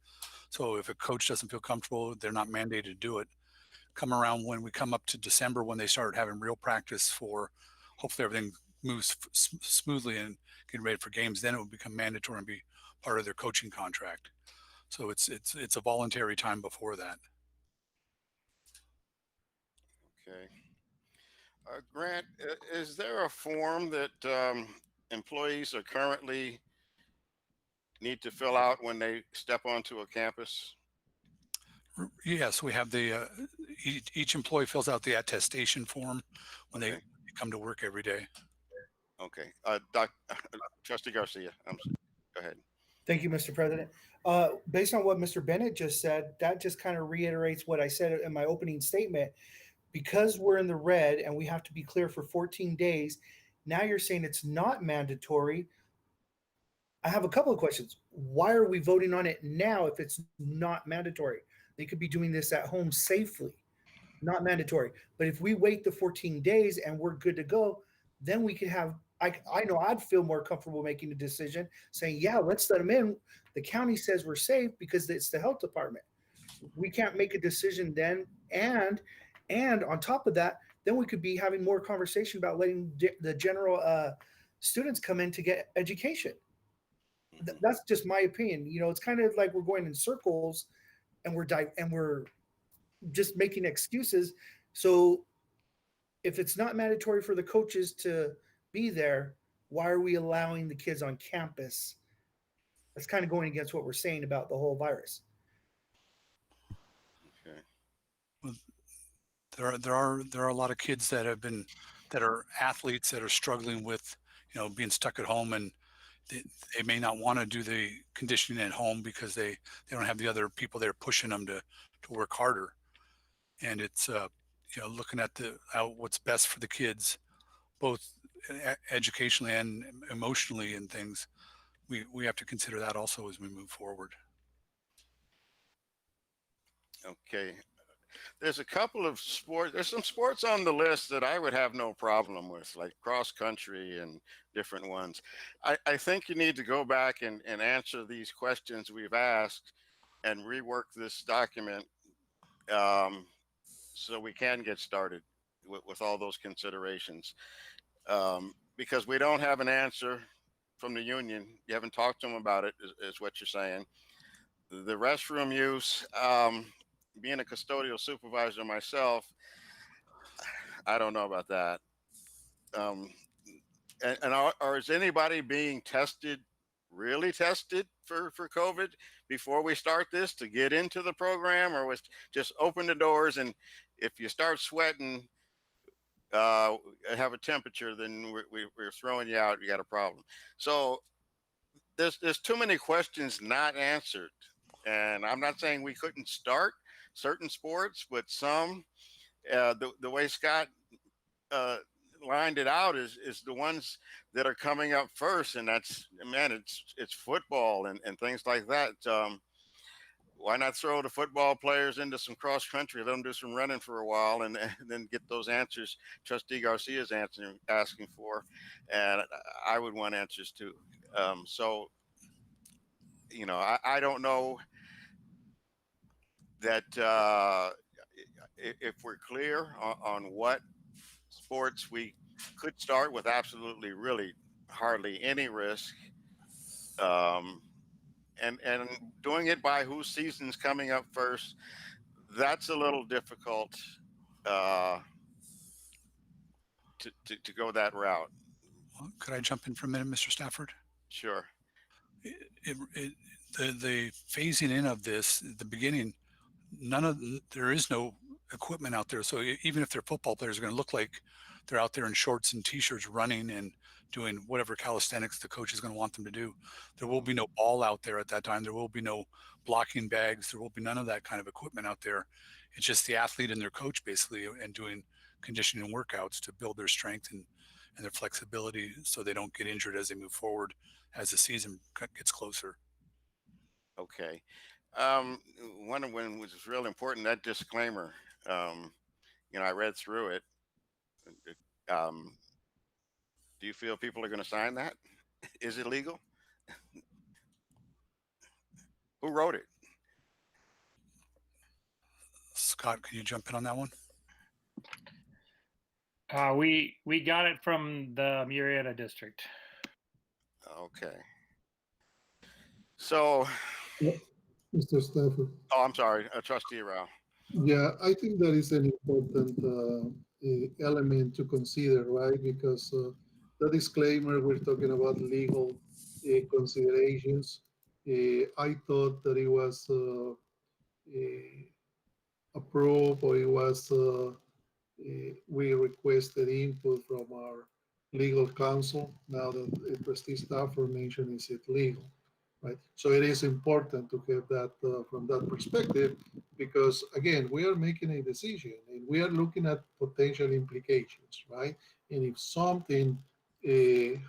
So if a coach doesn't feel comfortable, they're not mandated to do it. come around when we come up to December, when they start having real practice for, hopefully everything moves smoothly and getting ready for games, then it will become mandatory and be part of their coaching contract. So it's a voluntary time before that. Okay. Grant, is there a form that employees are currently need to fill out when they step onto a campus? Yes, we have the each employee fills out the attestation form when Okay. they come to work every day. Okay. Trustee Garcia, go ahead. Thank you, Mr. President. Based on what Mr. Bennett just said, that just kind of reiterates what I said in my opening statement. Because we're in the red and we have to be clear for 14 days, now you're saying it's not mandatory. I have a couple of questions. Why are we voting on it now if it's not mandatory? They could be doing this at home safely, not mandatory. But if we wait the 14 days and we're good to go, then we could have, I know I'd feel more comfortable making a decision saying, yeah, let's let them in. The county says we're safe because it's the health department. We can't make a decision then. And on top of that, then we could be having more conversation about letting the general students come in to get education. That's just my opinion. You know, it's kind of like we're going in circles and we're just making excuses. So if it's not mandatory for the coaches to be there, why are we allowing the kids on campus? That's kind of going against what we're saying about the whole virus. Okay. Well, there are a lot of kids that are athletes that are struggling with, being stuck at home, and they may not want to do the conditioning at home because they don't have the other people there pushing them to work harder. And it's looking at what's best for the kids, both educationally and emotionally and things. We have to consider that also as we move forward. Okay. There's a couple of sports. There's some sports on the list that I would have no problem with, like cross country and different ones. I think you need to go back and answer these questions we've asked and rework this document so we can get started with all those considerations. Because we don't have an answer from the union. You haven't talked to them about it, is what you're saying. The restroom use, being a custodial supervisor myself, I don't know about that. Or is anybody being tested, really tested for COVID before we start this to get into the program, or was just open the doors, and if you start sweating, have a temperature, then we're throwing you out, you got a problem. So there's too many questions not answered. And I'm not saying we couldn't start certain sports, but some, the way Scott lined it out is the ones that are coming up first, and that's, man, it's football and things like that. Why not throw the football players into some cross country, let them do some running for a while, and then get those answers Trustee Garcia's asking for, and I would want answers too. So I don't know that if we're clear on what sports we could start with absolutely really hardly any risk, and doing it by whose season's coming up first, that's a little difficult to go that route. Could I jump in for a minute, Mr. Stafford? Sure. The phasing in of this at the beginning, there is no equipment out there. So even if they're football players, are going to look like they're out there in shorts and t-shirts running and doing whatever calisthenics the coach is going to want them to do. There will be no ball out there at that time. There will be no blocking bags. There will be none of that kind of equipment out there. It's just the athlete and their coach basically, and doing conditioning workouts to build their strength and their flexibility so they don't get injured as they move forward as the season gets closer. Okay. One of them was real important, that disclaimer. I read through it. Do you feel people are going to sign that? Is it legal? Who wrote it? Scott, can you jump in on that one? We got it from the Murrieta district. Okay. So, Mr. Stafford. oh, I'm sorry, Trustee Rao. Yeah, I think that is an important element to consider, right? Because the disclaimer, we're talking about legal considerations. I thought that it was approved, or it was we requested input from our legal counsel. Now that trustee Stafford mentioned, is it legal, right? So it is important to have that from that perspective, because again, we are making a decision and we are looking at potential implications, right? And if something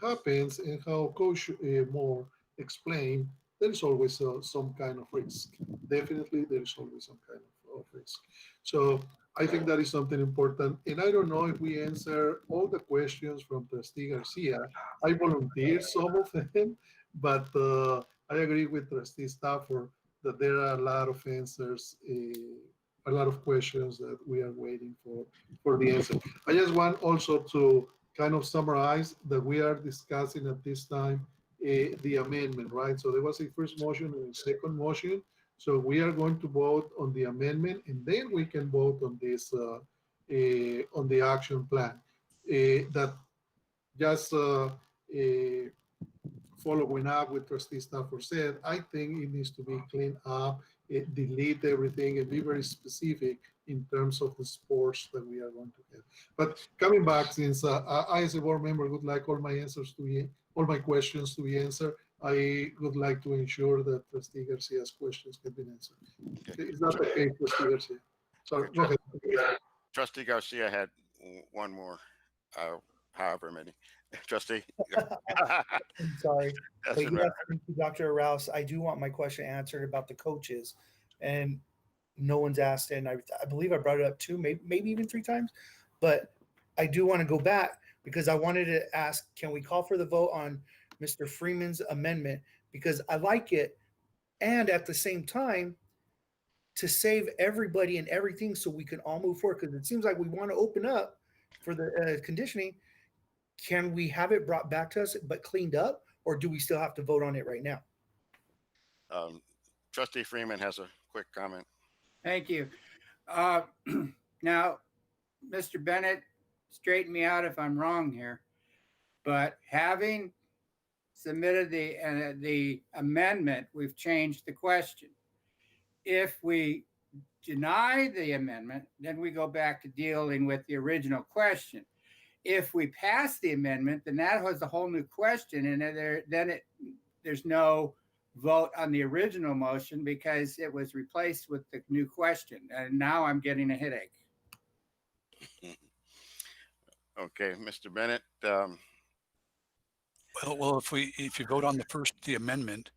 happens, and how Coach Moore explained, there is always some kind of risk. Definitely, there is always some kind of risk. So I think that is something important. And I don't know if we answer all the questions from Trustee Garcia. I volunteered some of them, but I agree with Trustee Stafford that there are a lot of answers, a lot of questions that we are waiting for the answer. I just want also to kind of summarize that we are discussing at this time the amendment, right? So there was a first motion and a second motion. So we are going to vote on the amendment, and then we can vote on this on the action plan. That just following up with Trustee Stafford said, I think it needs to be cleaned up, delete everything, and be very specific in terms of the sports that we are going to have. But coming back, since I as a board member would like all my answers to be, all my questions to be answered, I would like to ensure that Trustee Garcia's questions have been answered. Is that the case, Trustee Garcia? Sorry, go ahead. Trustee Garcia had one more, however many. Trustee. I'm sorry. But Doesn't yes, matter. thank you, Dr. Rouse. I do want my question answered about the coaches, and no one's asked, and I believe I brought it up two, maybe even three times, but I do want to go back because I wanted to ask, can we call for the vote on Mr. Freeman's amendment? Because I like it, and at the same time, to save everybody and everything so we can all move forward, because it seems like we want to open up for the conditioning. Can we have it brought back to us but cleaned up, or do we still have to vote on it right now? Trustee Freeman has a quick comment. Thank you. Now, Mr. Bennett, straighten me out if I'm wrong here, but having submitted the amendment, we've changed the question. If we deny the amendment, then we go back to dealing with the original question. If we pass the amendment, then that was a whole new question, and there's no vote on the original motion because it was replaced with the new question. And now I'm getting a headache. Okay, Mr. Bennett. Well, if you vote on the amendment,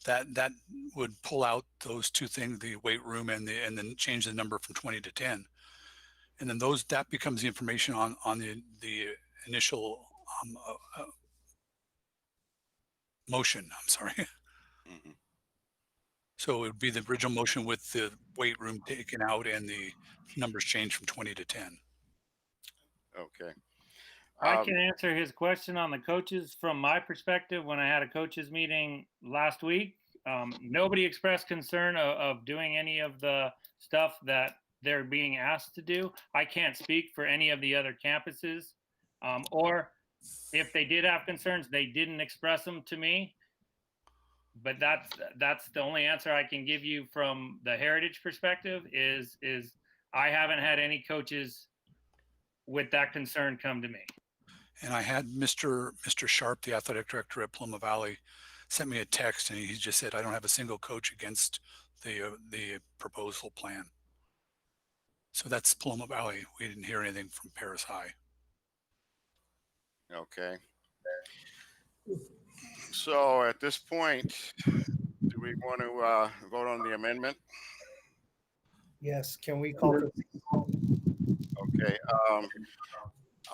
that would pull out those two things, the weight room and then change the number from 20 to 10. And then that becomes the information on the initial motion. I'm sorry. Mhm. So it would be the original motion with the weight room taken out and the numbers changed from 20 to 10. Okay. I can answer his question on the coaches from my perspective. When I had a coaches meeting last week, nobody expressed concern of doing any of the stuff that they're being asked to do. I can't speak for any of the other campuses, or if they did have concerns, they didn't express them to me. But that's the only answer I can give you from the Heritage perspective is I haven't had any coaches with that concern come to me. And I had Mr. Sharp, the athletic director at Paloma Valley, sent me a text, and he just said, I don't have a single coach against the proposal plan. So that's Paloma Valley. We didn't hear anything from Perris High. Okay. So at this point, do we want to vote on the amendment? Yes. Can we call for? Okay.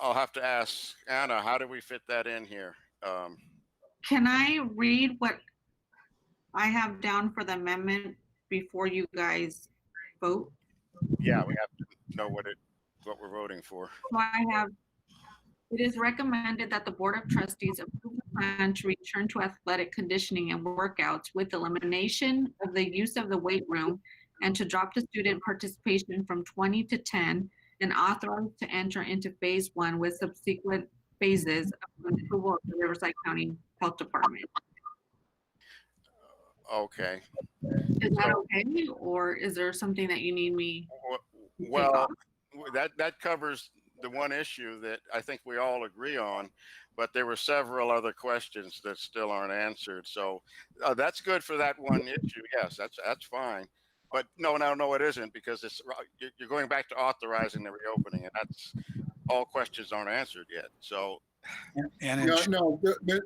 I'll have to ask Anna, how do we fit that in here? Can I read what I have down for the amendment before you guys vote? Yeah, we have to know what we're voting for. So I have, it is recommended that the Board of Trustees approve the plan to return to athletic conditioning and workouts with elimination of the use of the weight room and to drop the student participation from 20 to 10 and authorize to enter into phase 1 with subsequent phases of approval of the Riverside County Health Department. Okay. Is that okay, or is there something that you need me? Well, that covers the one issue that I think we all agree on, but there were several other questions that still aren't answered. So that's good for that one issue. Yes, that's fine. But no, it isn't, because you're going back to authorizing the reopening, and that's all questions aren't answered yet. So And Mr.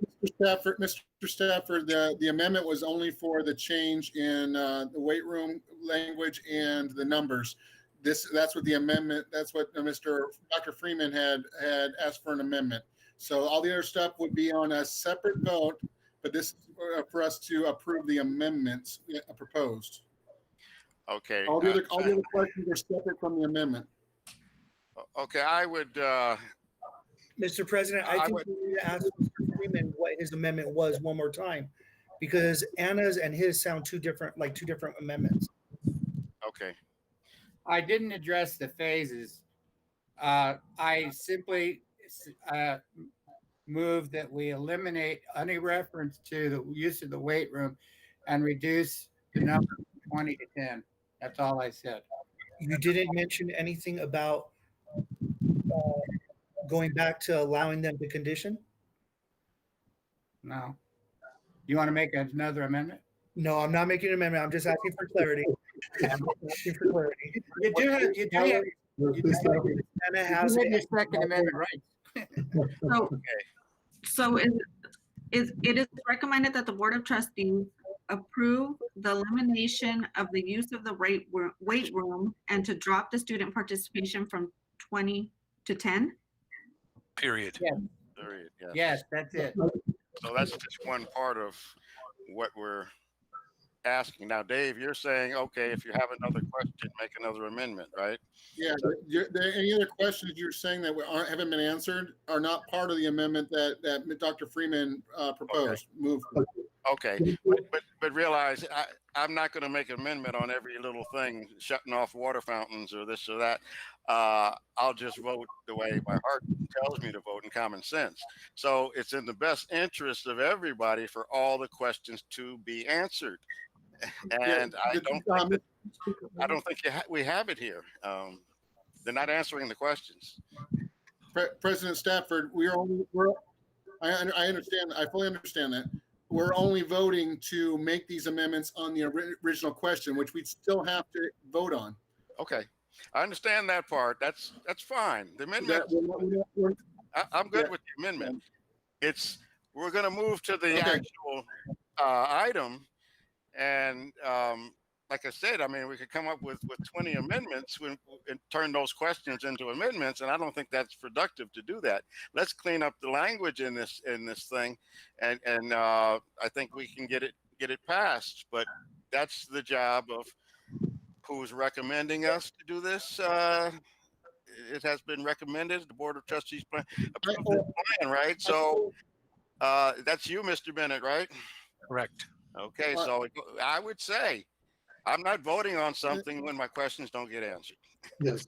Stafford, the amendment was only for the change in the weight room language and the numbers. That's what the amendment, that's what Dr. Freeman had asked for an amendment. So all the other stuff would be on a separate vote, but this is for us to approve the amendments proposed. okay. All the other questions are separate from the amendment. Okay, I would. Mr. President, I think we need to ask Mr. Freeman what his amendment was one more time, because Anna's and his sound two different amendments. Okay. I didn't address the phases. I simply move that we eliminate any reference to the use of the weight room and reduce the number from 20 to 10. That's all I said. You didn't mention anything about going back to allowing them to condition? No. You want to make another amendment? No, I'm not making an amendment. I'm just asking for clarity. You do have Anna has your second amendment, right? So it is recommended that the Board of Trustees approve the elimination of the use of the weight room and to drop the student participation from 20 to 10. period. Yes. Period. Yeah. Yes, that's it. So that's just one part of what we're asking. Now, Dave, you're saying, okay, if you have another question, make another amendment, right? Yeah, any other questions you're saying that haven't been answered are not part of the amendment that Dr. Freeman proposed. Okay, but realize I'm not going to make an amendment on every little thing, shutting off water fountains or this or that. I'll just vote the way my heart tells me to vote in common sense. So it's in the best interest of everybody for all the questions to be answered. And I don't think we have it here. They're not answering the questions. President Stafford, I understand. I fully understand that. We're only voting to make these amendments on the original question, which we'd still have to vote on. Okay, I understand that part. That's fine. The amendment. I'm good with the amendment. We're going to move to the actual item, and like I said, I mean, we could come up with 20 amendments and turn those questions into amendments, and I don't think that's productive to do that. Let's clean up the language in this thing, and I think we can get it passed. But that's the job of who's recommending us to do this. It has been recommended. The Board of Trustees plan, right? So that's you, Mr. Bennett, right? Correct. Okay, so I would say I'm not voting on something when my questions don't get answered. Yes.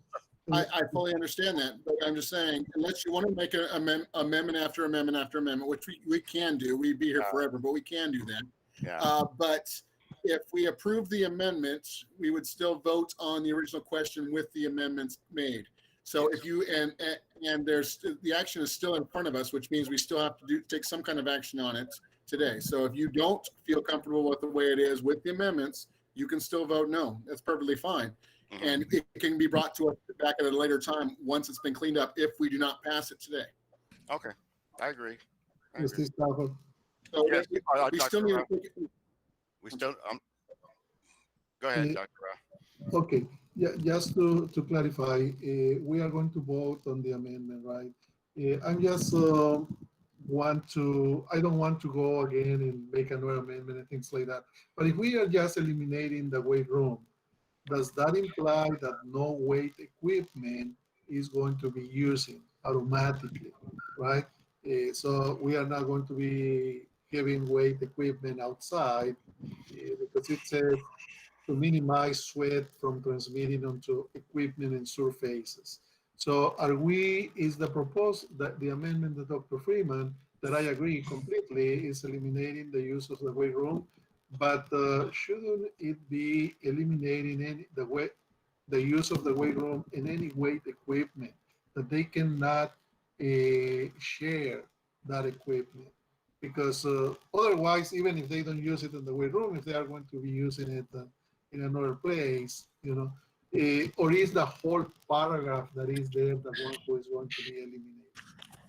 I fully understand that, but I'm just saying, unless you want to make an amendment after amendment after amendment, which we can do, we'd be here forever, but we can do that. Yeah. But if we approve the amendments, we would still vote on the original question with the amendments made. So if you, and there's, the action is still in front of us, which means we still have to take some kind of action on it today. So if you don't feel comfortable with the way it is with the amendments, you can still vote no. That's perfectly fine. Mm-hmm. And it can be brought to us back at a later time once it's been cleaned up if we do not pass it today. Okay, I agree. Mr. Stafford. So Yes, we still need to take it. We still, go ahead, Dr. Rao. Okay, yeah, just to clarify, we are going to vote on the amendment, right? I'm just I don't want to go again and make another amendment and things like that. But if we are just eliminating the weight room, does that imply that no weight equipment is going to be using automatically, right? So we are not going to be having weight equipment outside because it says to minimize sweat from transmitting onto equipment and surfaces. So is the proposed, that the amendment that Dr. Freeman, that I agree completely, is eliminating the use of the weight room, but shouldn't it be eliminating the use of the weight room in any weight equipment, that they cannot share that equipment? Because otherwise, even if they don't use it in the weight room, if they are going to be using it in another place, or is the whole paragraph that is there the one who is going to be eliminated?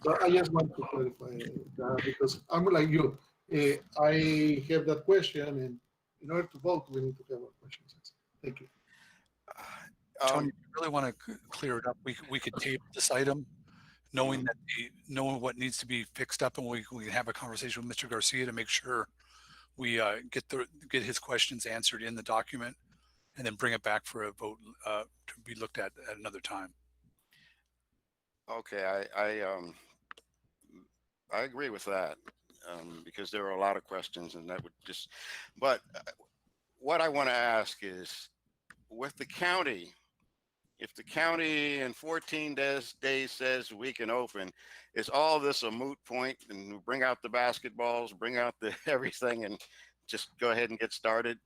So I just want to clarify that because I'm like you. I have that question, and in order to vote, we need to have our questions answered. Thank you. Tony, if you really want to clear it up, we could table this item, knowing that knowing what needs to be fixed up, and we can have a conversation with Mr. Garcia to make sure we get his questions answered in the document, and then bring it back for a vote to be looked at another time. Okay, I agree with that because there are a lot of questions, and that would just. But what I want to ask is, with the county, if the county in 14 days says we can open, is all this a moot point? And bring out the basketballs, bring out the everything, and just go ahead and get started?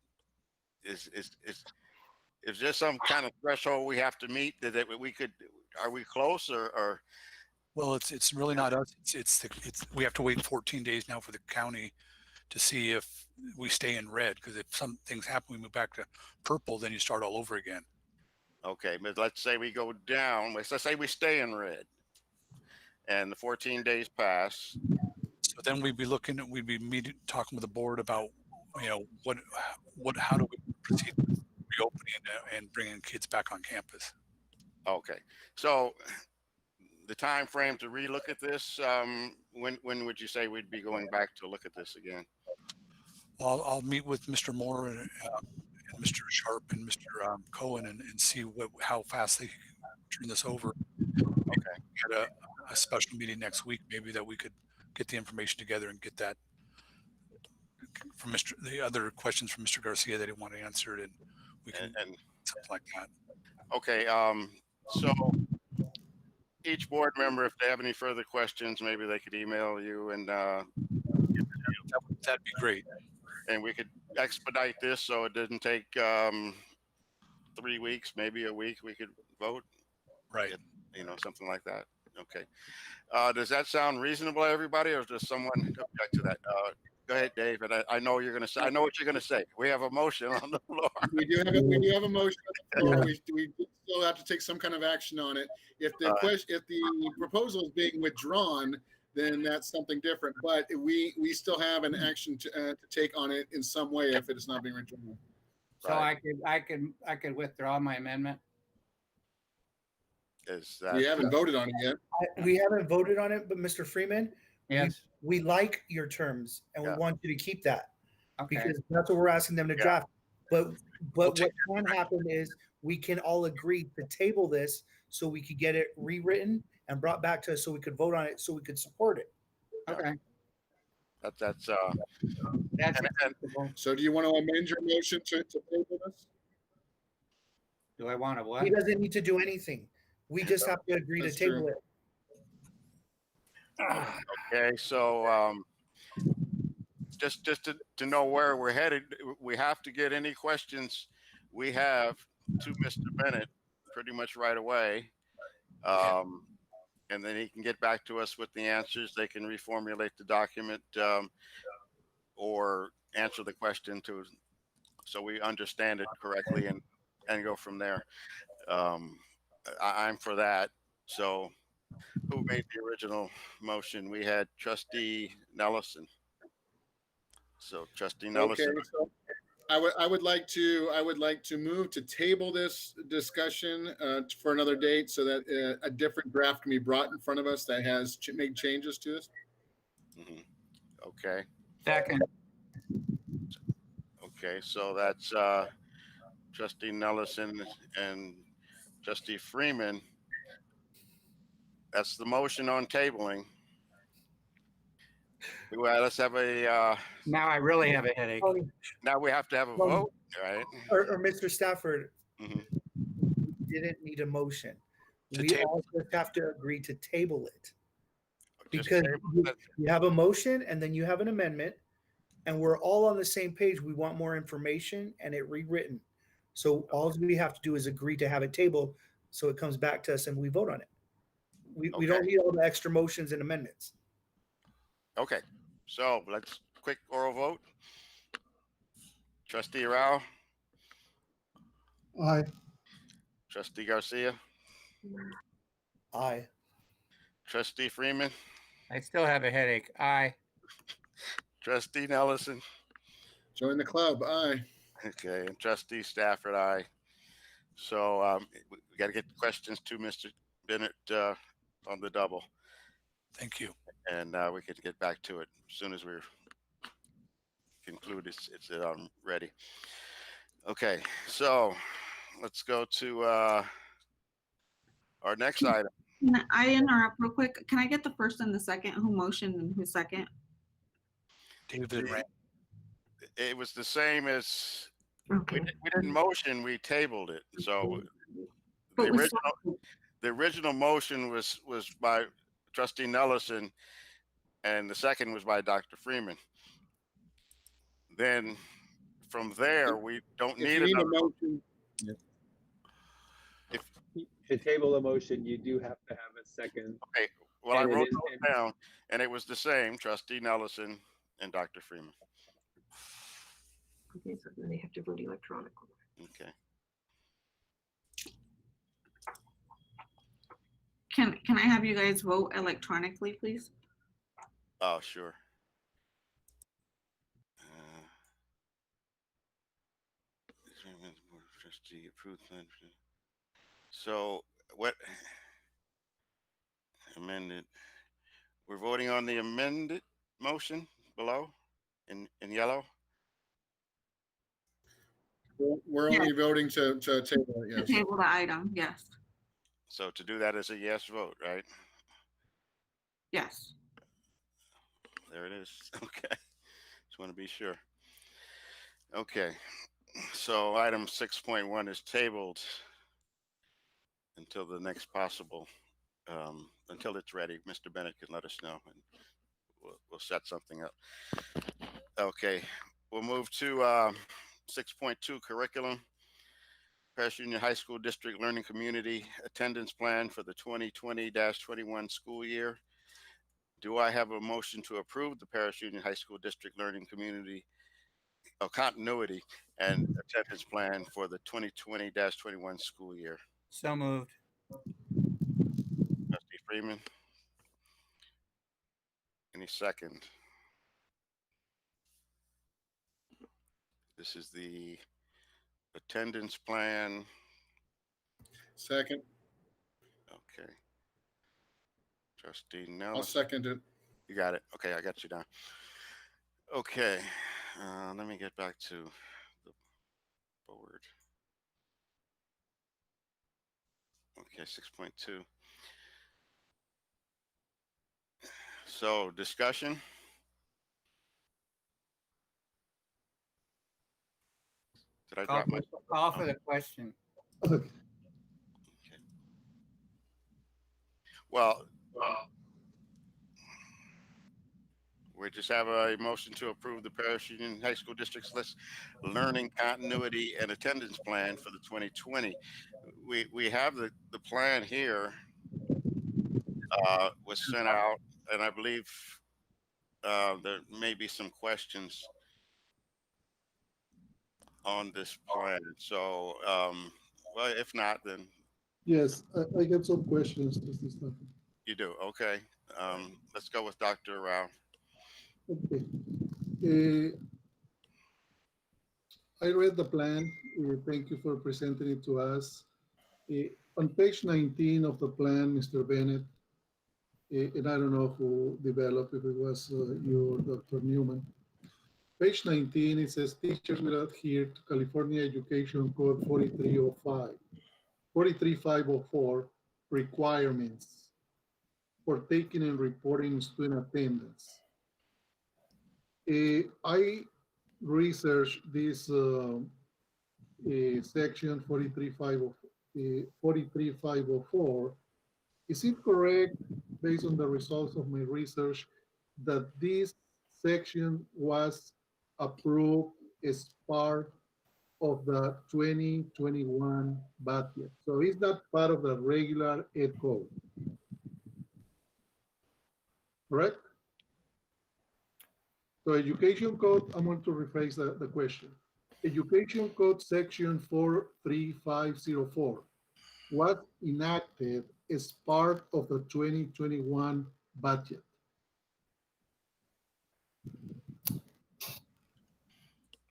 Is there some kind of threshold we have to meet that we could? Are we close or? Well, it's really not us. It's we have to wait 14 days now for the county to see if we stay in red, because if some things happen, we move back to purple, then you start all over again. Okay, but let's say we go down. Let's say we stay in red, and the 14 days pass. So then we'd be talking with the board about, how do we proceed with reopening and bringing kids back on campus. Okay, so the time frame to relook at this, when would you say we'd be going back to look at this again? Well, I'll meet with Mr. Moore and Mr. Sharp and Mr. Cohen and see how fast they can turn this over. Okay. At a special meeting next week, maybe, that we could get the information together and get that from the other questions from Mr. Garcia that he wanted answered, and we can something like that. Okay. So each board member, if they have any further questions, maybe they could email you, and that'd be great. And we could expedite this so it didn't take 3 weeks, maybe a week. We could vote, right? Something like that. Okay. Does that sound reasonable, everybody, or does someone object to that? Go ahead, Dave. And I know you're going to say. I know what you're going to say. We have a motion on the floor. We do have a motion on the floor. We still have to take some kind of action on it. If the proposal is being withdrawn, then that's something different. But we still have an action to take on it in some way if it is not being withdrawn. So I could withdraw my amendment. We haven't voted on it yet. We haven't voted on it, but Mr. Freeman, yes, we like your terms and we want you to keep that because that's what we're asking them to draft. But what can happen is we can all agree to table this so we could get it rewritten and brought back to us so we could vote on it, so we could support it. Okay. That's So do you want to amend your motion to table this? Do I want to what? He doesn't need to do anything. We just have to agree to table it. Okay, so just to know where we're headed, we have to get any questions we have to Mr. Bennett pretty much right away. And then he can get back to us with the answers. They can reformulate the document or answer the question so we understand it correctly and go from there. I'm for that. So who made the original motion? We had Trustee Nellison. So Trustee Nellison. Okay, so I would like to move to table this discussion for another date so that a different draft can be brought in front of us that has made changes to this. Okay. Second. Okay, so that's trustee Nelson and trustee Freeman. That's the motion on tabling. Well, let's have a, Now I really have a headache. Tony, now we have to have a Tony, vote, right? or Mr. Stafford, Mhm. didn't need a motion. To We table. all just have to agree to table it. Just Because table it. you have a motion and then you have an amendment, and we're all on the same page. We want more information and it rewritten. So all we have to do is agree to have it tabled, so it comes back to us and we vote on it. We don't Okay. need all the extra motions and amendments. Okay, so let's quick oral vote. Trustee Rao, Aye. trustee Garcia, Aye. trustee Freeman, I still have a headache. Aye. trustee Nellison, Join the club. Aye. okay, and trustee Stafford, aye. So we got to get questions to Mr. Bennett on the double, Thank you. and we can get back to it as soon as we're conclude. It's ready. Okay, so let's go to our next item. Can I interrupt real quick? Can I get the first and the second? Who motioned and who second? David Rand. It was the same as Okay. we didn't motion, we tabled it. So But the we original motion was by trustee Nellison, and the second was by Dr. Freeman. Then from there, we don't If need you need a another. motion, To table a motion, you do have to have a second. Okay, well, I And it wrote is- those down, and it was the same, trustee Nellison and Dr. Freeman. Okay, so then they have to vote electronically. Okay. Can I have you guys vote electronically, please? Oh, sure. Trustee approved plan. So what amended? We're voting on the amended motion below in yellow. we're only voting to table it, To yes. table the item, yes. So to do that is a yes vote, right? Yes. There it is. Okay. Just want to be sure. Okay. So item 6.1 is tabled until the next possible, until it's ready. Mr. Bennett can let us know and we'll set something up. Okay. We'll move to 6.2 curriculum. Perris Union High School District Learning Community Attendance Plan for the 2020-21 school year. Do I have a motion to approve the Perris Union High School District Learning Community Continuity and Attendance Plan for the 2020-21 school year? So moved. Trustee Freeman? Any second? This is the attendance plan. Second, Okay. Trustee I'll Nelson, second it. you got it. Okay, I got you down. Okay, let me get back to the board. Okay, 6.2. So discussion. Did I Call drop my? call for the question. Well, we just have a motion to approve the Perris Union High School District's list learning continuity and attendance plan for the 2020. We have the plan here, was sent out, and I believe there may be some questions on this plan. So, well, if not, then Yes, I got some questions, Trustee Stafford. you do. Okay. Let's go with Dr. Rao. Okay. I read the plan. Thank you for presenting it to us. On page 19 of the plan, Mr. Bennett, and I don't know who developed, if it was you or Dr. Newman, Page 19, it says teachers will adhere to California Education Code 43504 requirements for taking and reporting student attendance. I researched this section 43504. Is it correct, based on the results of my research, that this section was approved as part of the 2021 budget? So it's not part of the regular ed code, correct? So education code, I'm going to rephrase the question. Education code section 43504 was enacted as part of the 2021 budget.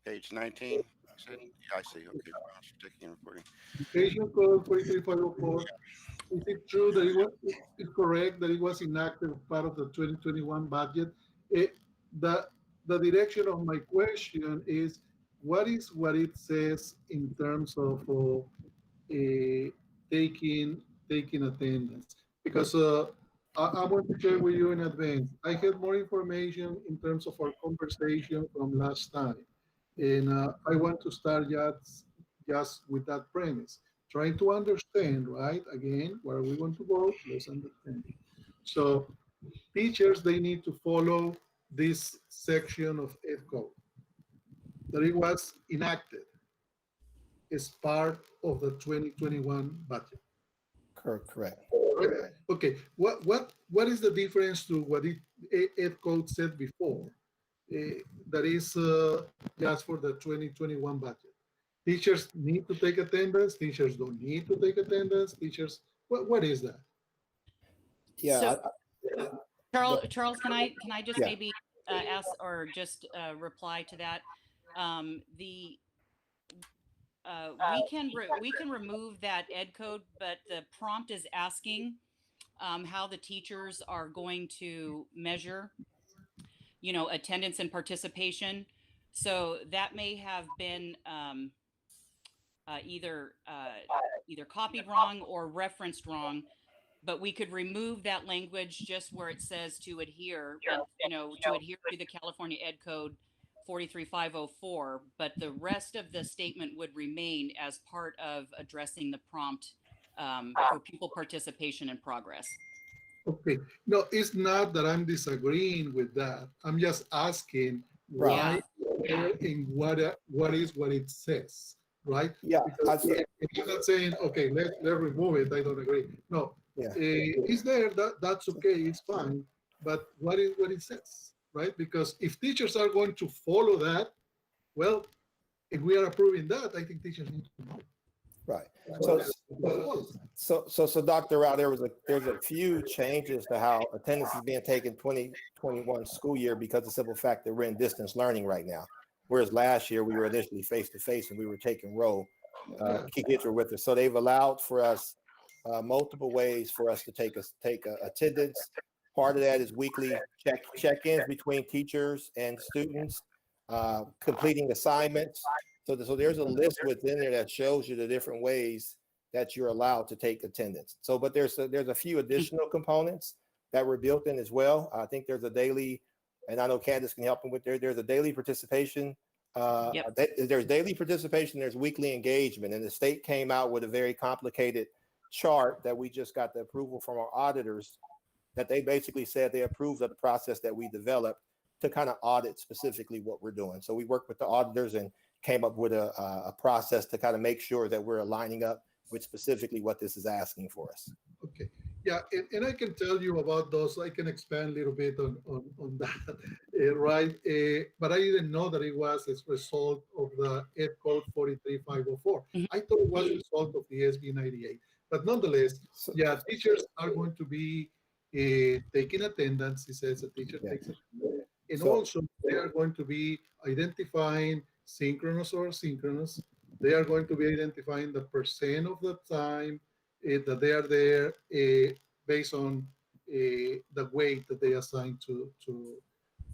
Page 19. Yeah, I see. Okay. Taking and reporting. Education code 43504. Is it true that it's correct that it was enacted as part of the 2021 budget? The direction of my question is, what it says in terms of taking attendance? Because I want to share with you in advance. I had more information in terms of our conversation from last time, and I want to start just with that premise, trying to understand, right? Again, where we want to go, let's understand. So teachers, they need to follow this section of ed code that it was enacted as part of the 2021 budget. Correct. Okay, what is the difference to what ed code said before? That is just for the 2021 budget. Teachers need to take attendance. Teachers don't need to take attendance. Teachers, what is that? Yeah. Charles, can I just maybe ask or just reply to that? We can remove that ed code, but the prompt is asking how the teachers are going to measure, attendance and participation. So that may have been either copied wrong or referenced wrong. But we could remove that language just where it says to adhere, to adhere to the California Ed Code 43504, but the rest of the statement would remain as part of addressing the prompt for pupil participation and progress. Okay, no, it's not that I'm disagreeing with that. I'm just asking why and what it says, right? Yeah. Because you're not saying, okay, let's remove it. I don't agree. No. Yeah. It's there, that's okay, it's fine, but what it says, right? Because if teachers are going to follow that, well, if we are approving that, I think teachers need to know. Right. So Dr. Rao, there's a few changes to how attendance is being taken 2021 school year because of the simple fact that we're in distance learning right now. Whereas last year we were initially face-to-face and we were taking roll. Kids were with us. So they've allowed for us multiple ways for us to take attendance. Part of that is weekly check-ins between teachers and students, completing assignments. So there's a list within there that shows you the different ways that you're allowed to take attendance. So, but there's a few additional components that were built in as well. I think there's a daily, and I know Candace can help them with there's a daily participation. There's daily participation, there's weekly engagement, and the state came out with a very complicated chart that we just got the approval from our auditors that they basically said they approved of the process that we developed to kind of audit specifically what we're doing. So we worked with the auditors and came up with a process to kind of make sure that we're aligning up with specifically what this is asking for us. Okay. Yeah, and I can tell you about those. I can expand a little bit on that, right? But I didn't know that it was as a result of the Ed Code 43504. I thought it was a result of the SB 98. But nonetheless, yeah, teachers are going to be taking attendance. He says a teacher takes attendance. And also, they are going to be identifying synchronous or asynchronous. They are going to be identifying the percent of the time that they are there based on the weight that they assign to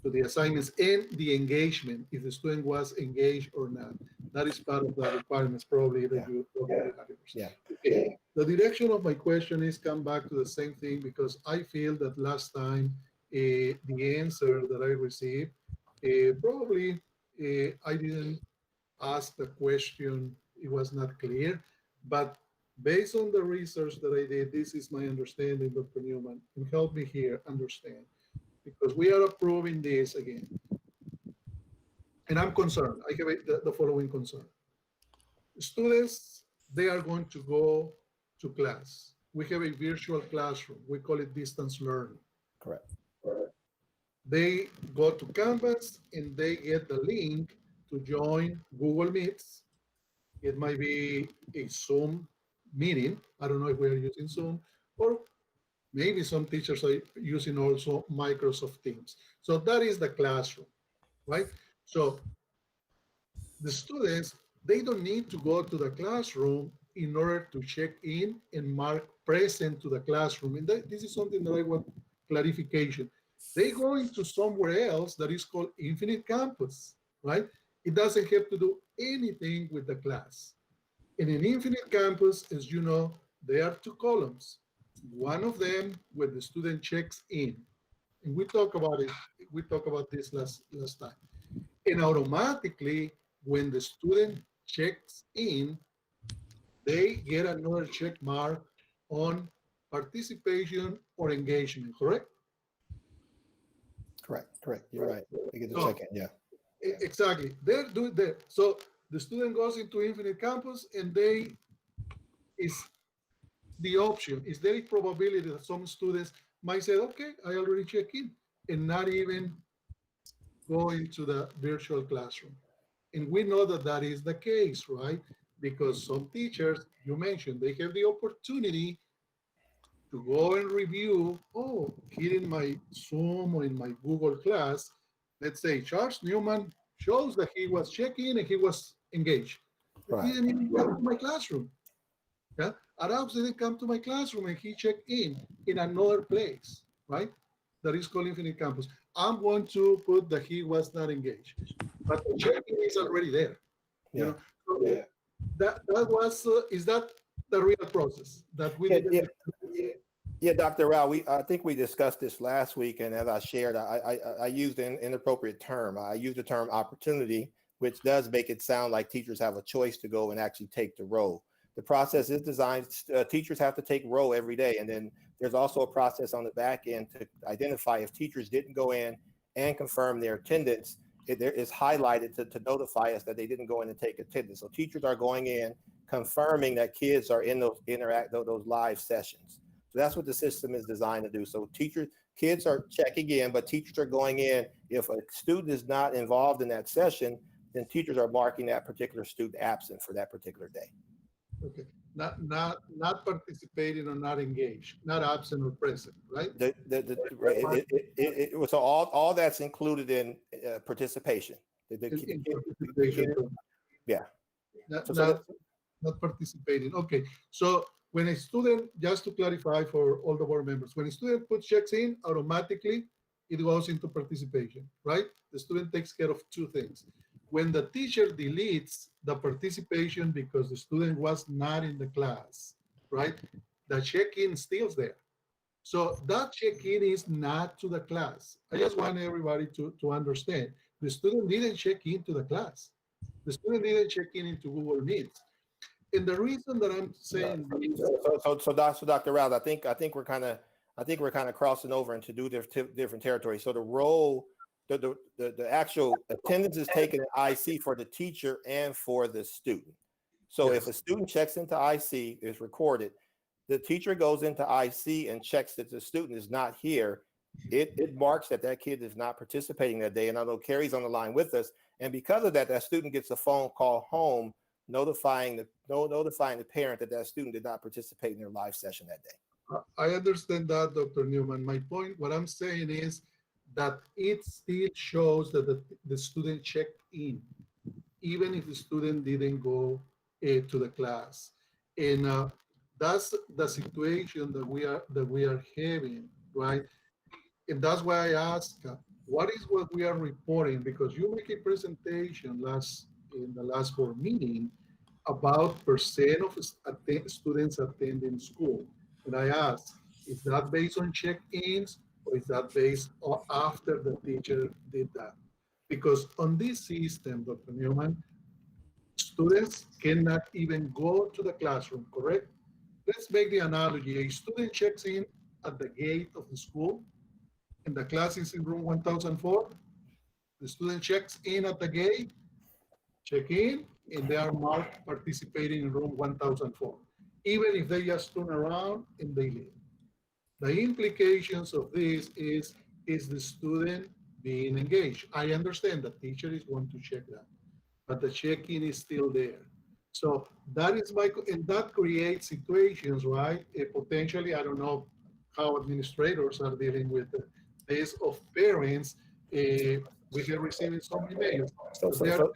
to the assignments and the engagement, if the student was engaged or not. That is part of the requirements probably that you already had. Yeah. Okay. The direction of my question is come back to the same thing because I feel that last time the answer that I received, probably I didn't ask the question, it was not clear, but based on the research that I did, this is my understanding, Dr. Newman, and help me here understand, because we are approving this again. And I'm concerned, I have the following concern. Students, they are going to go to class. We have a virtual classroom. We call it distance learning. Correct. They go to campus and they get the link to join Google Meets. It might be a Zoom meeting. I don't know if we're using Zoom, or maybe some teachers are using also Microsoft Teams. So that is the classroom, right? So the students, they don't need to go to the classroom in order to check in and mark present to the classroom. And this is something that I want clarification. They go into somewhere else that is called Infinite Campus, right? It doesn't have to do anything with the class. In an Infinite Campus, as you know, there are two columns. One of them where the student checks in. And we talked about it, we talked about this last time. And automatically, when the student checks in, they get another check mark on participation or engagement, correct? Correct. You're right. They get to check in, yeah. Exactly. They're doing that. So the student goes into Infinite Campus and is the option. Is there a probability that some students might say, okay, I already checked in, and not even go into the virtual classroom? And we know that that is the case, right? Because some teachers, you mentioned, they have the opportunity to go and review, oh, here in my Zoom or in my Google class, let's say Charles Newman shows that he was checking and he was engaged. Right. He didn't even come to my classroom. Yeah, Arauz didn't come to my classroom and he checked in another place, right? That is called Infinite Campus. I'm going to put that he was not engaged, but the check-in is already there. Yeah. You know, so yeah. That was is that the real process that we did? Yeah, Dr. Rao, I think we discussed this last week, and as I shared, I used an inappropriate term. I used the term opportunity, which does make it sound like teachers have a choice to go and actually take the role. The process is designed, teachers have to take row every day, and then there's also a process on the back end to identify if teachers didn't go in and confirm their attendance. It is highlighted to notify us that they didn't go in and take attendance. So teachers are going in, confirming that kids are in those live sessions. So that's what the system is designed to do. So kids are checking in, but teachers are going in. If a student is not involved in that session, then teachers are marking that particular student absent for that particular day. Okay, not participating or not engaged, not absent or present, right? So all that's included in participation. Yeah. Not participating. Okay, so when a student, just to clarify for all the board members, when a student checks in, automatically it goes into participation, right? The student takes care of two things. When the teacher deletes the participation because the student was not in the class, right? The check-in still's there. So that check-in is not to the class. I just want everybody to understand. The student didn't check into the class. The student didn't check in into Google Meets. And the reason that I'm saying so Dr. Rouse, I think we're kind of crossing over into different territories. So the role, the actual attendance is taken in IC for the teacher and for the student. So yes. If a student checks into IC, is recorded, the teacher goes into IC and checks that the student is not here. It marks that kid is not participating that day. And although Carrie's on the line with us, and because of that, that student gets a phone call home notifying the parent that student did not participate in their live session that day. I understand that, Dr. Newman. My point, what I'm saying is that it still shows that the student checked in, even if the student didn't go to the class. And that's the situation that we are having, right? And that's why I asked, what is what we are reporting? Because you make a presentation in the last board meeting about percent of students attending school. And I asked, is that based on check-ins or is that based on after the teacher did that? Because on this system, Dr. Newman, students cannot even go to the classroom, correct? Let's make the analogy. A student checks in at the gate of the school and the class is in room 1004. The student checks in at the gate, check in, and they are marked participating in room 1004, even if they just turn around and they leave. The implications of this is the student being engaged? I understand the teacher is going to check that, but the check-in is still there. So that is and that creates situations, right? Potentially, I don't know how administrators are dealing with this of parents. We have received some emails. They are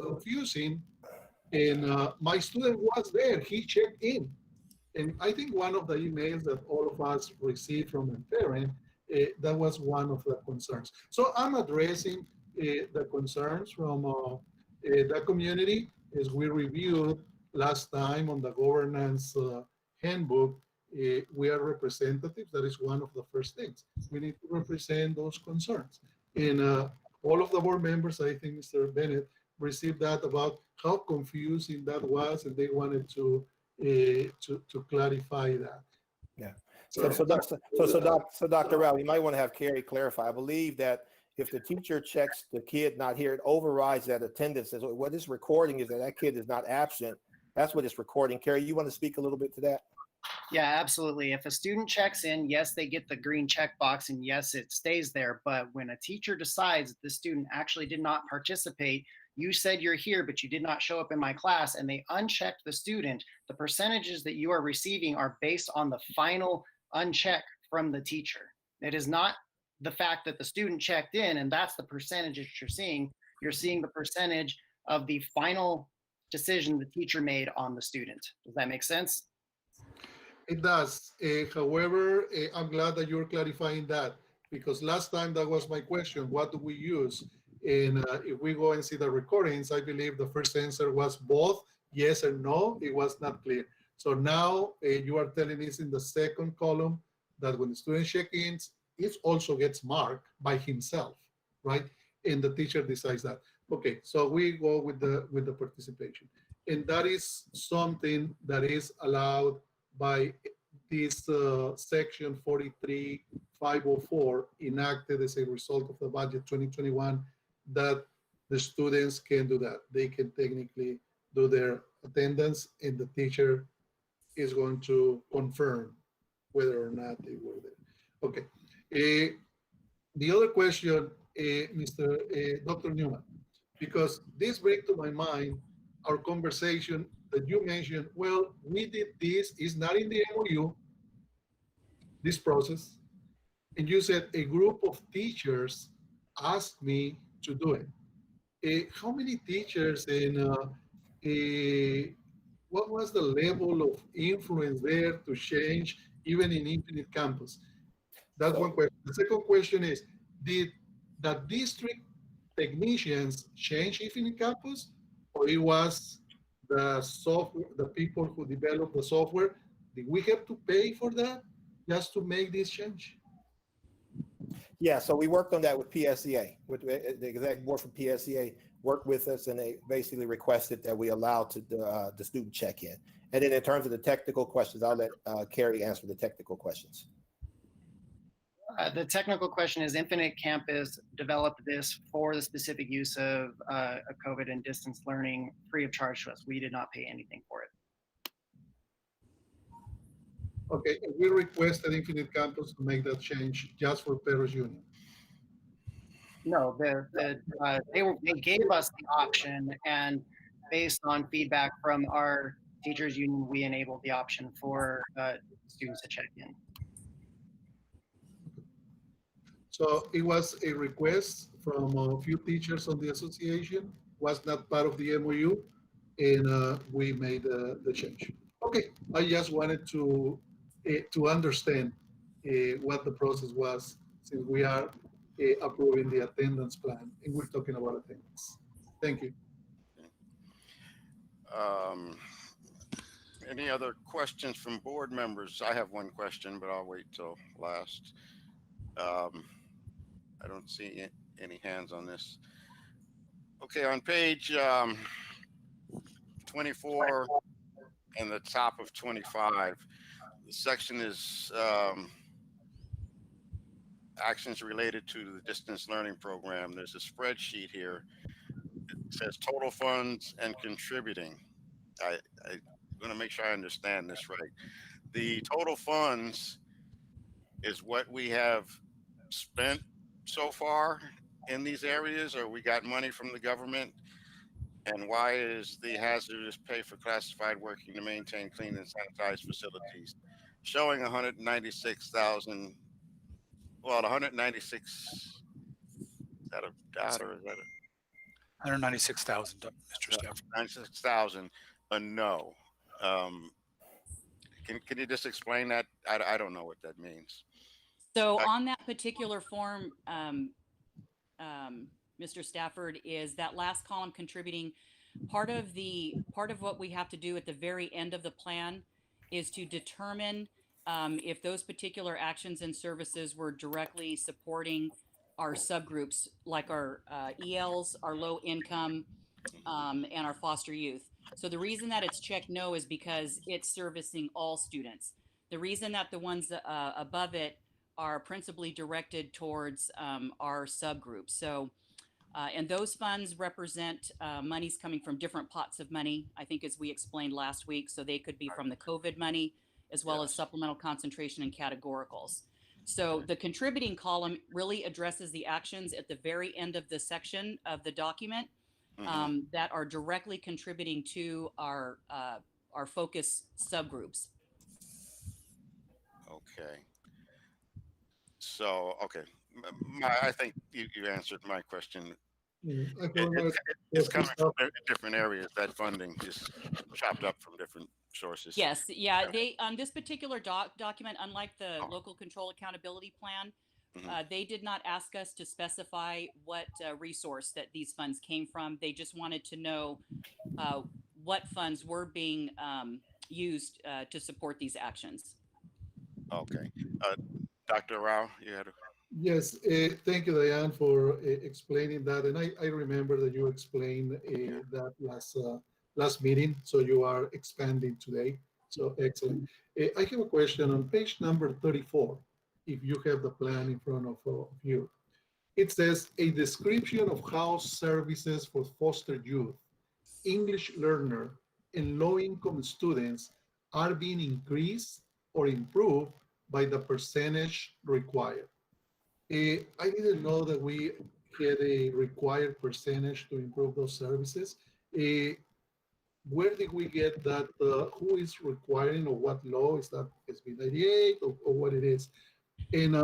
confusing. And my student was there, he checked in. And I think one of the emails that all of us received from a parent, that was one of the concerns. So I'm addressing the concerns from the community as we reviewed last time on the governance handbook. We are representatives. That is one of the first things. We need to represent those concerns. And all of the board members, I think Mr. Bennett, received that about how confusing that was, and they wanted to clarify that. Yeah. So Dr. Rao, you might want to have Carrie clarify. I believe that if the teacher checks the kid not here, it overrides that attendance. What it's recording is that that kid is not absent. That's what it's recording. Carrie, you want to speak a little bit to that? Yeah, absolutely. If a student checks in, yes, they get the green checkbox and yes, it stays there. But when a teacher decides that the student actually did not participate, you said you're here, but you did not show up in my class, and they unchecked the student, the percentages that you are receiving are based on the final uncheck from the teacher. It is not the fact that the student checked in and that's the percentage that you're seeing. You're seeing the percentage of the final decision the teacher made on the student. Does that make sense? It does. However, I'm glad that you're clarifying that, because last time that was my question, what do we use? And if we go and see the recordings, I believe the first answer was both yes and no. It was not clear. So now you are telling us in the second column that when the student check-ins, it also gets marked by himself, right? And the teacher decides that. Okay, so we go with the participation. And that is something that is allowed by this section 43-504 enacted as a result of the budget 2021, that the students can do that. They can technically do their attendance and the teacher is going to confirm whether or not they were there. Okay. The other question, Dr. Newman, because this brings to my mind our conversation that you mentioned, well, we did this, it's not in the MOU, this process. And you said a group of teachers asked me to do it. How many teachers and what was the level of influence there to change even in Infinite Campus? That's one question. The second question is, did the district technicians change Infinite Campus, or it was the software, the people who developed the software? Did we have to pay for that just to make this change? Yeah, so we worked on that with PSEA, with the executive board from PSEA worked with us, and they basically requested that we allow the student check in. And then in terms of the technical questions, I'll let Carrie answer the technical questions. The technical question is, Infinite Campus developed this for the specific use of COVID and distance learning free of charge to us. We did not pay anything for it. Okay, we requested Infinite Campus to make that change just for Perris Union. No, they gave us the option, and based on feedback from our teachers union, we enabled the option for students to check in. So it was a request from a few teachers on the association, was not part of the MOU, and we made the change. Okay, I just wanted to understand what the process was, since we are approving the attendance plan, and we're talking about attendance. Thank you. Any other questions from board members? I have one question, but I'll wait till last. I don't see any hands on this. Okay, on page 24 and the top of 25, the section is actions related to the distance learning program. There's a spreadsheet here. It says total funds and contributing. I'm going to make sure I understand this right. The total funds is what we have spent so far in these areas, or we got money from the government? And why is the hazardous pay for classified working to maintain clean and sanitized facilities showing 196,000? Well, 196, is that a dot or is that a 196,000, Mr. Stafford. 96,000 a no? Can you just explain that? I don't know what that means. So on that particular form, Mr. Stafford, is that last column contributing. Part of what we have to do at the very end of the plan is to determine if those particular actions and services were directly supporting our subgroups, like our ELs, our low income, and our foster youth. So the reason that it's checked no is because it's servicing all students. The reason that the ones above it are principally directed towards our subgroups. So, and those funds represent monies coming from different pots of money, I think, as we explained last week. So they could be from the COVID money, as well as supplemental concentration and categoricals. So the contributing column really addresses the actions at the very end of the section of the document that are directly contributing to our focus subgroups. Okay. So, okay. I think you answered my question. It's coming from different areas. That funding is chopped up from different sources. Yes, yeah. They this particular document, unlike the local control accountability plan, they did not ask us to specify what resource that these funds came from. They just wanted to know what funds were being used to support these actions. Okay. Dr. Rao, you had a... Yes, thank you, Diane, for explaining that. And I remember that you explained that last meeting, so you are expanding today. So excellent. I have a question on page number 34, if you have the plan in front of you. It says a description of how services for foster youth, English learner, and low-income students are being increased or improved by the percentage required. I didn't know that we had a required percentage to improve those services. Where did we get that? Who is requiring, or what law is that? SB 98 or what it is? And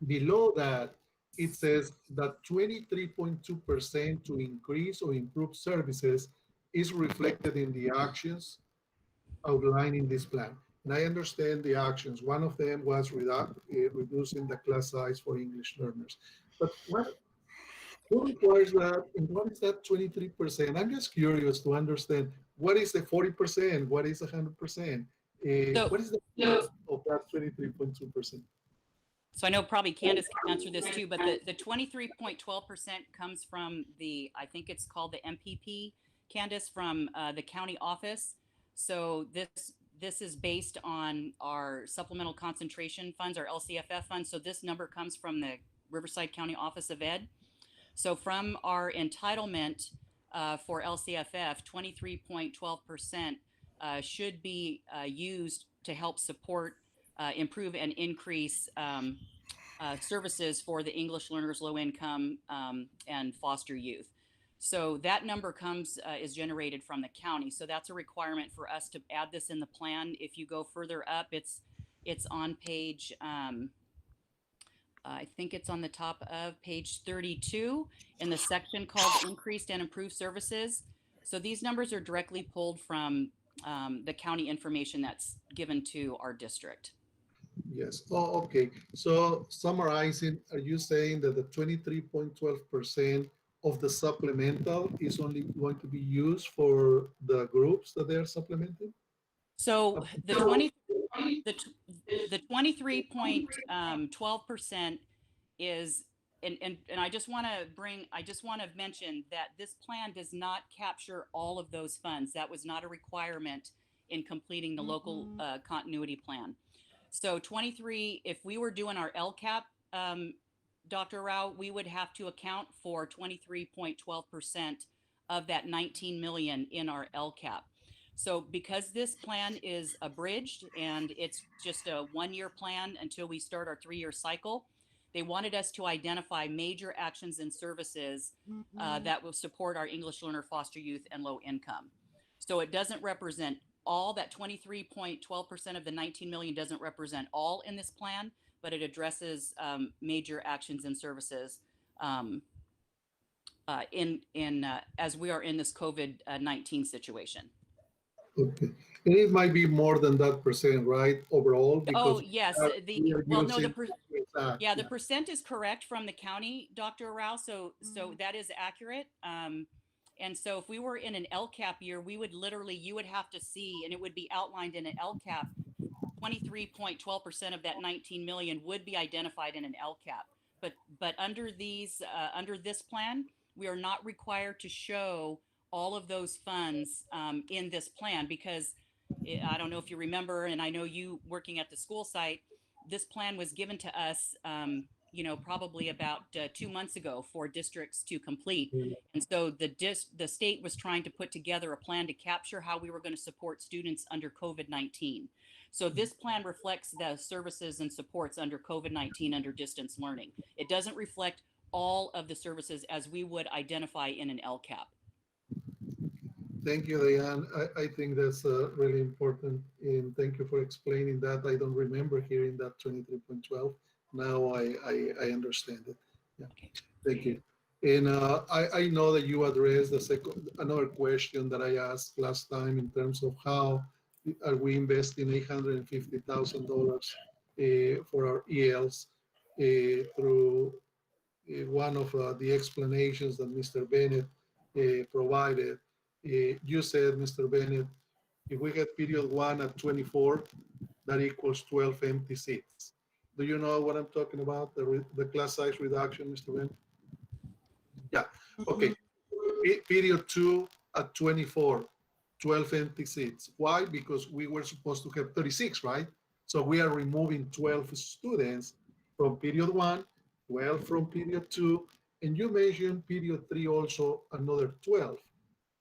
below that, it says that 23.2% to increase or improve services is reflected in the actions outlined in this plan. And I understand the actions. One of them was reducing the class size for English learners. But who requires that? And what is that 23%? I'm just curious to understand, what is the 40%? What is 100%? What is the of that 23.2%? So I know probably Candace can answer this too, but the 23.12% comes from I think it's called the MPP, Candace, from the county office. So this is based on our supplemental concentration funds, our LCFF funds. So this number comes from the Riverside County Office of Ed. So from our entitlement for LCFF, 23.12% should be used to help support, improve, and increase services for the English learners, low income, and foster youth. So that number is generated from the county. So that's a requirement for us to add this in the plan. If you go further up, it's on page, I think it's on the top of page 32 in the section called Increased and Improved Services. So these numbers are directly pulled from the county information that's given to our district. Yes. Oh, okay. So summarizing, are you saying that the 23.12% of the supplemental is only going to be used for the groups that they are supplementing? So the 20, the 23.12% is, and I just want to mention that this plan does not capture all of those funds. That was not a requirement in completing the local continuity plan. So 23, if we were doing our LCAP, Dr. Rao, we would have to account for 23.12% of that 19 million in our LCAP. So because this plan is abridged and it's just a one-year plan until we start our 3-year cycle, they wanted us to identify major actions and services that will support our English learner, foster youth, and low income. So it doesn't represent all. That 23.12% of the 19 million doesn't represent all in this plan, but it addresses major actions and services as we are in this COVID-19 situation. Okay. And it might be more than that percent, right? Overall, because yes. The percent is correct from the county, Dr. Rao. So that is accurate. And so if we were in an LCAP year, we would literally, you would have to see, and it would be outlined in an LCAP, 23.12% of that 19 million would be identified in an LCAP. But under this plan, we are not required to show all of those funds in this plan, because I don't know if you remember, and I know you working at the school site, this plan was given to us, probably about 2 months ago for districts to complete. And so the state was trying to put together a plan to capture how we were going to support students under COVID-19. So this plan reflects the services and supports under COVID-19 under distance learning. It doesn't reflect all of the services as we would identify in an LCAP. Thank you, Diane. I think that's really important, and thank you for explaining that. I don't remember hearing that 23.12. Now I understand it. Yeah, thank you. And I know that you addressed another question that I asked last time in terms of how are we investing $850,000 for our ELs through one of the explanations that Mr. Bennett provided. You said, Mr. Bennett, if we get period 1 at 24, that equals 12 empty seats. Do you know what I'm talking about? The class size reduction, Mr. Bennett? Yeah, okay. Period 2 at 24, 12 empty seats. Why? Because we were supposed to have 36, right? So we are removing 12 students from period 1, 12 from period 2, and you mentioned period 3 also another 12.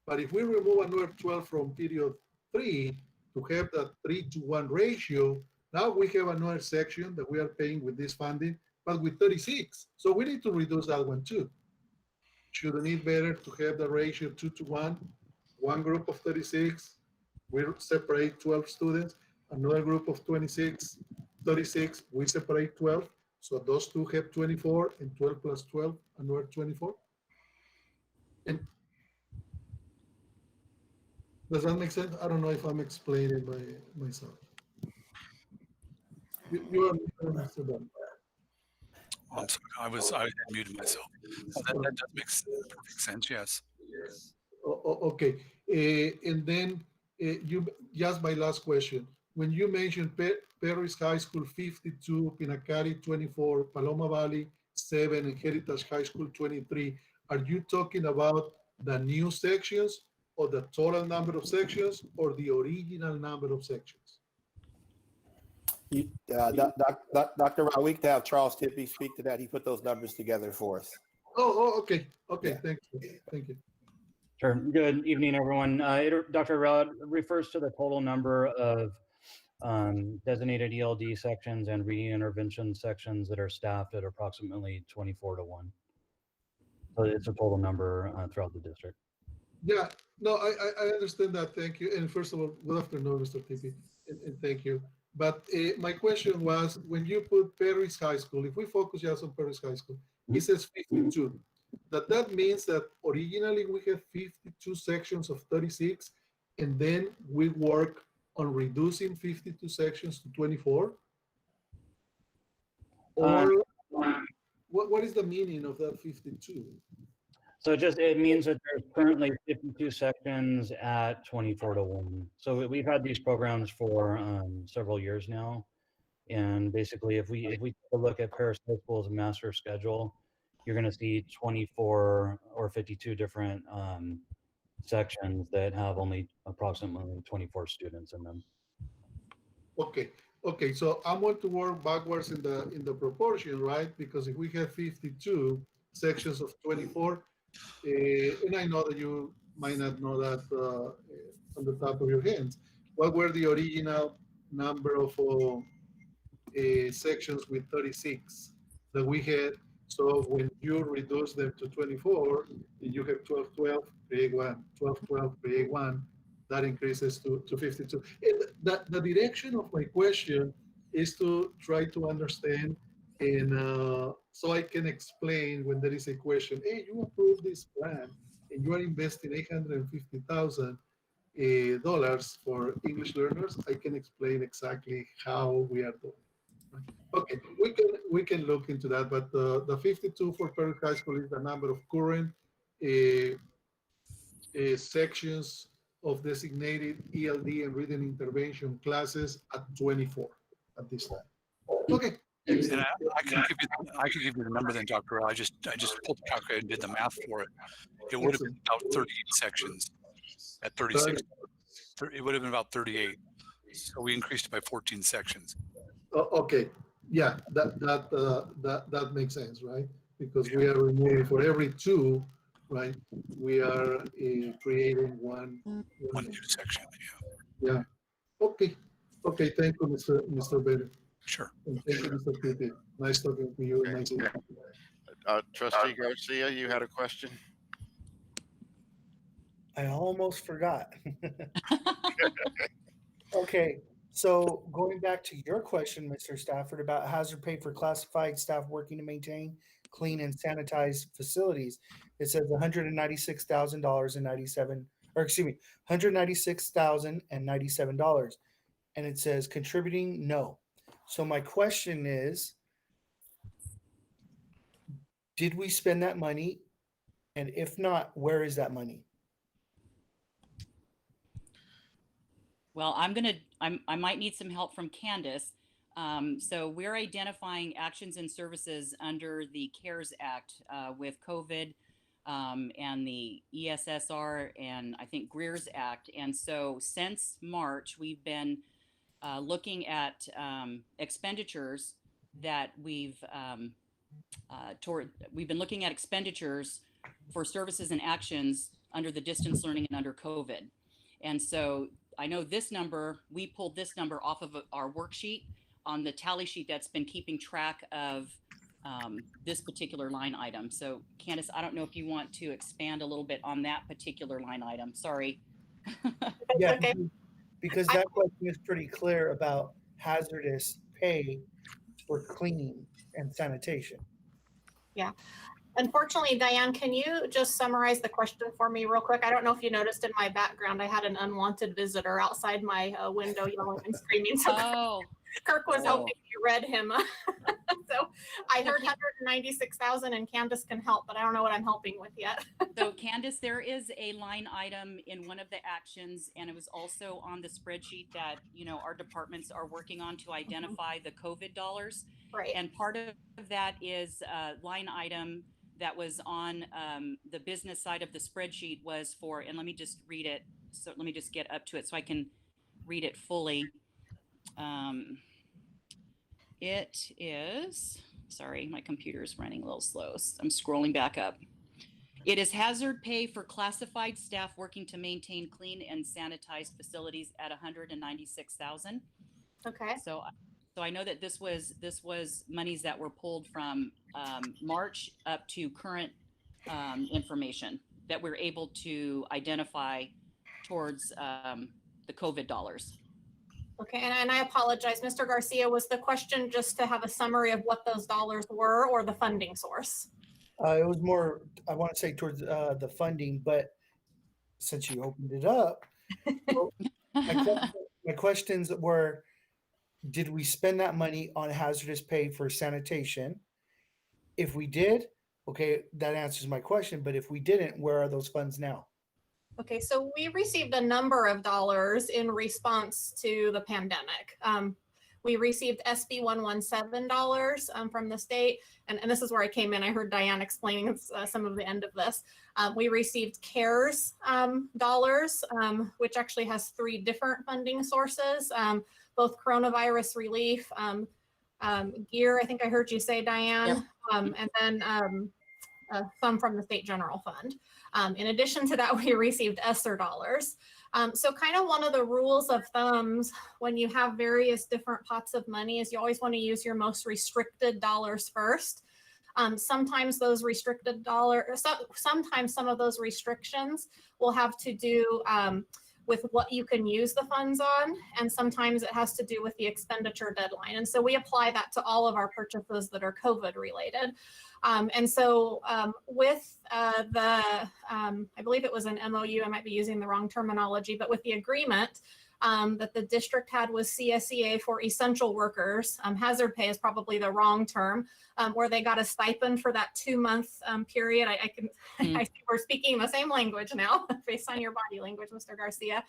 But if we remove another 12 from period 3 to have that 3-to-1 ratio, now we have another section that we are paying with this funding, but with 36. So we need to reduce that one too. Shouldn't it better to have the ratio 2-to-1, one group of 36, we separate 12 students, another group of 36, we separate 12. So those two have 24, and 12 plus 12, another 24. And does that make sense? I don't know if I'm explaining myself. You are Mr. Dunn. I'm sorry, I muted myself. That does make perfect sense, yes. Okay, and then just my last question. When you mentioned Perris High School 52, Pinacari 24, Paloma Valley 7, and Heritage High School 23, are you talking about the new sections, or the total number of sections, or the original number of sections? Dr. Rao, we could have Charles Tippy speak to that. He put those numbers together for us. Okay. Yeah. Thank you. Sure. Good evening, everyone. Dr. Rao refers to the total number of designated ELD sections and reading intervention sections that are staffed at approximately 24-to-1. So it's a total number throughout the district. Yeah, no, I understand that. Thank you. And first of all, good afternoon, Mr. Tippy, and thank you. But my question was, when you put Perris High School, if we focus just on Perris High School, it says 52. That means that originally we have 52 sections of 36, and then we work on reducing 52 sections to 24? Or what is the meaning of that 52? So it means that there's currently 52 sections at 24-1. So we've had these programs for several years now. And basically, if we take a look at Perris High School's master schedule, you're going to see 24 or 52 different sections that have only approximately 24 students in them. Okay, so I'm going to work backwards in the proportion, right? Because if we have 52 sections of 24, and I know that you might not know that on the top of your hands, what were the original number of sections with 36 that we had? So when you reduce them to 24, you have 12, 12, create one, 12, 12, create one, that increases to 52. And the direction of my question is to try to understand, and so I can explain when there is a question, hey, you approve this plan and you are investing $850,000 for English learners, I can explain exactly how we are doing. Okay, we can look into that, but the 52 for Perris High School is the number of current sections of designated ELD and reading intervention classes at 24 at this time. Okay. And I can give you the number then, Dr. Earl. I just pulled the calculator and did the math for it. It would have been about 38 sections at 36. It would have been about 38. So we increased it by 14 sections. Okay, yeah, that makes sense, right? Because we are removing for every two, right? We are creating one new section. Yeah. Okay. Thank you, Mr. Bader. Sure. And thank you, Mr. Pitti. Nice talking to you. Nice Trustee Garcia, you had a question? I almost forgot. Okay, so going back to your question, Mr. Stafford, about hazard pay for classified staff working to maintain clean and sanitized facilities, it says $196,097, and it says contributing no. So my question is, did we spend that money? And if not, where is that money? Well, I might need some help from Candace. So we're identifying actions and services under the CARES Act with COVID and the ESSR and I think Greer's Act. And so since March, we've been looking at expenditures that we've been looking at expenditures for services and actions under the distance learning and under COVID. And so I know this number, we pulled this number off of our worksheet on the tally sheet that's been keeping track of this particular line item. So Candace, I don't know if you want to expand a little bit on that particular line item. Sorry. Yeah, okay. Because that question is pretty clear about hazardous pay for cleaning and sanitation. Yeah. Unfortunately, Diane, can you just summarize the question for me real quick? I don't know if you noticed in my background, I had an unwanted visitor outside my window yelling and screaming. So Kirk was hoping you read him. So I heard 196,000 and Candace can help, but I don't know what I'm helping with yet. So Candace, there is a line item in one of the actions, and it was also on the spreadsheet that, our departments are working on to identify the COVID dollars. Right. And part of that is a line item that was on the business side of the spreadsheet was for, and let me just read it. So let me just get up to it so I can read it fully. It is, sorry, my computer's running a little slow. So I'm scrolling back up. It is hazard pay for classified staff working to maintain clean and sanitized facilities at $196,000. Okay. So I know that this was monies that were pulled from March up to current information that we're able to identify towards the COVID dollars. Okay, and I apologize, Mr. Garcia, was the question just to have a summary of what those dollars were or the funding source? It was more, I want to say towards the funding, but since you opened it up, my questions were, did we spend that money on hazardous pay for sanitation? If we did, okay, that answers my question. But if we didn't, where are those funds now? Okay, so we received a number of dollars in response to the pandemic. We received SB 117 dollars from the state, and this is where I came in. I heard Diane explaining some of the end of this. We received CARES dollars, which actually has 3 different funding sources, both coronavirus relief, gear, I think I heard you say, Diane, and then some from the state general fund. In addition to that, we received ESSER dollars. So kind of one of the rules of thumbs when you have various different pots of money is you always want to use your most restricted dollars first. Sometimes those restricted dollars, sometimes some of those restrictions will have to do with what you can use the funds on, and sometimes it has to do with the expenditure deadline. And so we apply that to all of our purchases that are COVID related. And so with I believe it was an MOU, I might be using the wrong terminology, but with the agreement that the district had with CSEA for essential workers, hazard pay is probably the wrong term, where they got a stipend for that 2-month period. I think we're speaking the same language now based on your body language, Mr. Garcia.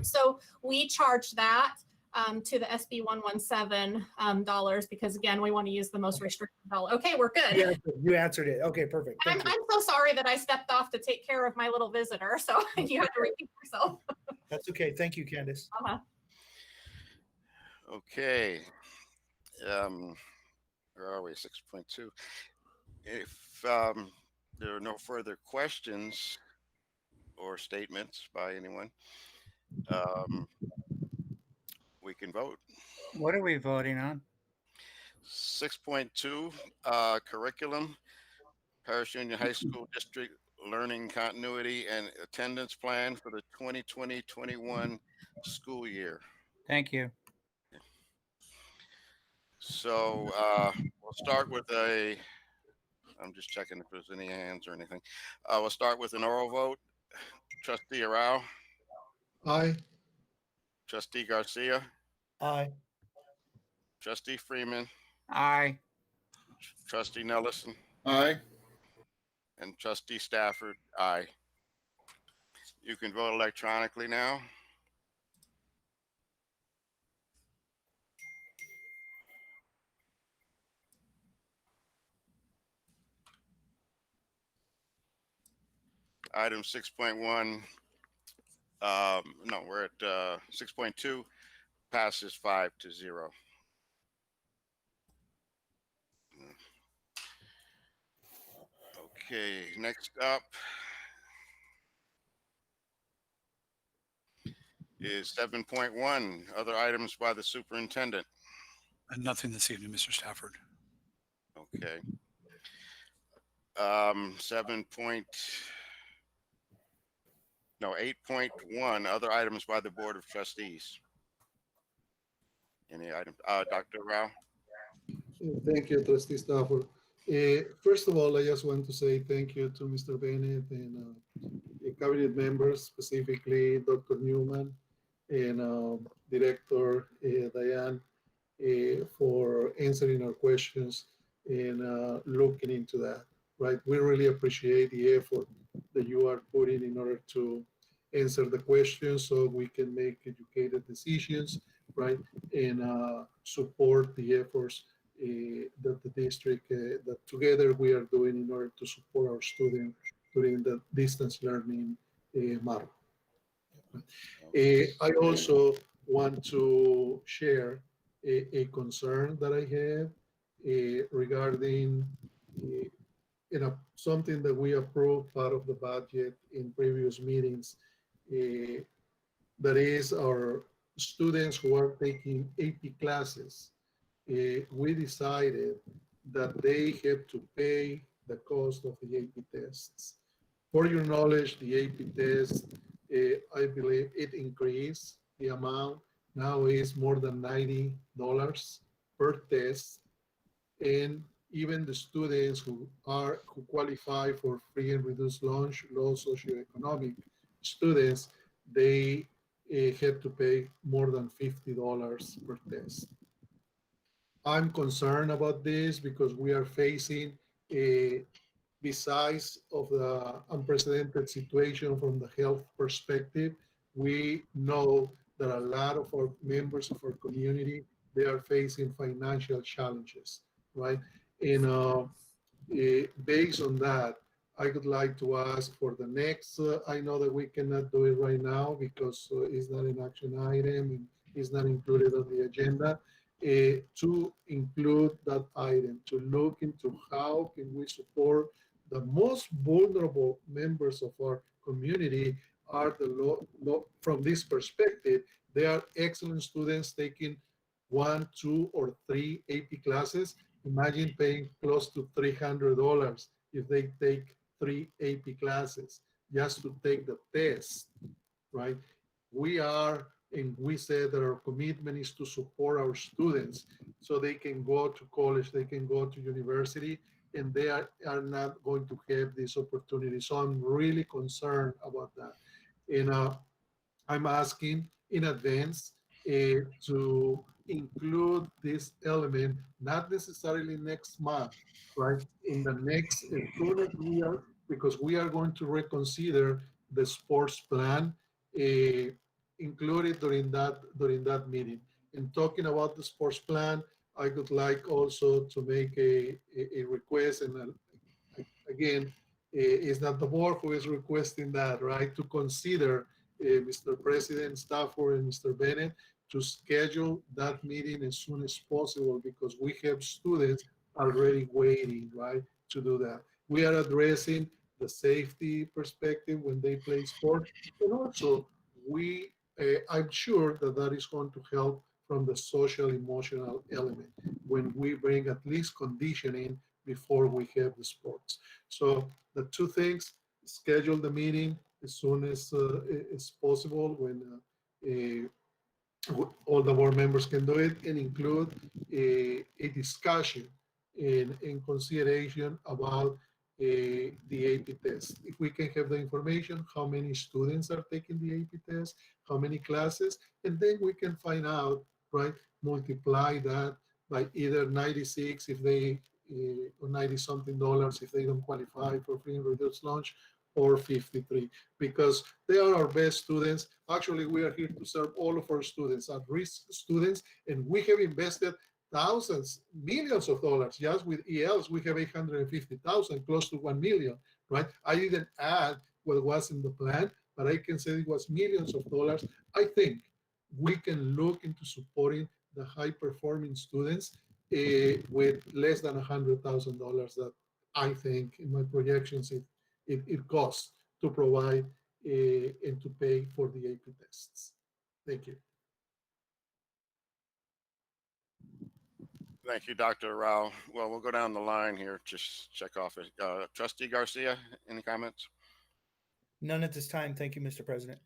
So we charge that to the SB 117 dollars because again, we want to use the most restricted dollar. Okay, we're good. You answered it. Okay, perfect. I'm so sorry that I stepped off to take care of my little visitor. So you have to repeat yourself. That's okay. Thank you, Candace. Okay. Where are we? 6.2. If there are no further questions or statements by anyone, we can vote. What are we voting on? 6.2, curriculum, Perris Union High School District Learning Continuity and Attendance Plan for the 2020-21 school year. Thank you. So we'll start with I'm just checking if there's any hands or anything. We'll start with an oral vote. Trustee Arau. Aye. Trustee Garcia. Aye. Trustee Freeman. Aye. Trustee Nellison. Aye. And Trustee Stafford. Aye. You can vote electronically now. Item 6.1, no, we're at 6.2, passes 5-0. Okay, next up is 7.1, other items by the superintendent. And nothing this evening, Mr. Stafford. Okay. 8.1, other items by the Board of Trustees. Any item? Dr. Rao? Thank you, Trustee Stafford. First of all, I just want to say thank you to Mr. Bennett and cabinet members, specifically Dr. Newman and Director Diane, for answering our questions and looking into that, right? We really appreciate the effort that you are putting in order to answer the questions so we can make educated decisions, right? And support the efforts that the district, that together we are doing in order to support our students during the distance learning model. I also want to share a concern that I have regarding something that we approved part of the budget in previous meetings. That is our students who are taking AP classes. We decided that they have to pay the cost of the AP tests. For your knowledge, the AP test, I believe it increased the amount. Now is more than $90 per test. And even the students who qualify for free and reduced lunch, low socioeconomic students, they have to pay more than $50 per test. I'm concerned about this because we are facing a, besides of the unprecedented situation from the health perspective, we know that a lot of our members of our community, they are facing financial challenges, right? And based on that, I would like to ask for the next, I know that we cannot do it right now because it's not an action item and it's not included on the agenda, to include that item, to look into how can we support the most vulnerable members of our community are from this perspective, they are excellent students taking 1, 2, or 3 AP classes. Imagine paying close to $300 if they take 3 AP classes just to take the test, right? We are, and we said that our commitment is to support our students so they can go to college, they can go to university, and they are not going to have this opportunity. So I'm really concerned about that. And I'm asking in advance to include this element, not necessarily next month, right? In the next, as soon as we are, because we are going to reconsider the sports plan, included during that meeting. In talking about the sports plan, I would like also to make a request, and again, it's not the board who is requesting that, right? To consider Mr. President Stafford and Mr. Bennett to schedule that meeting as soon as possible because we have students already waiting, right, to do that. We are addressing the safety perspective when they play sport, and also I'm sure that that is going to help from the social emotional element when we bring at least conditioning before we have the sports. So the two things: schedule the meeting as soon as possible when all the board members can do it, and include a discussion in consideration about the AP test. If we can have the information, how many students are taking the AP test, how many classes, and then we can find out, right, multiply that by either 96 if they, or 90 something dollars if they don't qualify for free and reduced lunch, or 53, because they are our best students. Actually, we are here to serve all of our students, at-risk students, and we have invested thousands, millions of dollars. Just with ELs, we have 850,000, close to 1 million, right? I didn't add what was in the plan, but I can say it was millions of dollars. I think we can look into supporting the high-performing students with less than $100,000 that I think in my projections it costs to provide and to pay for the AP tests. Thank you. Thank you, Dr. Rao. Well, we'll go down the line here. Just check off it. Trustee Garcia, any comments? None at this time. Thank you, Mr. President.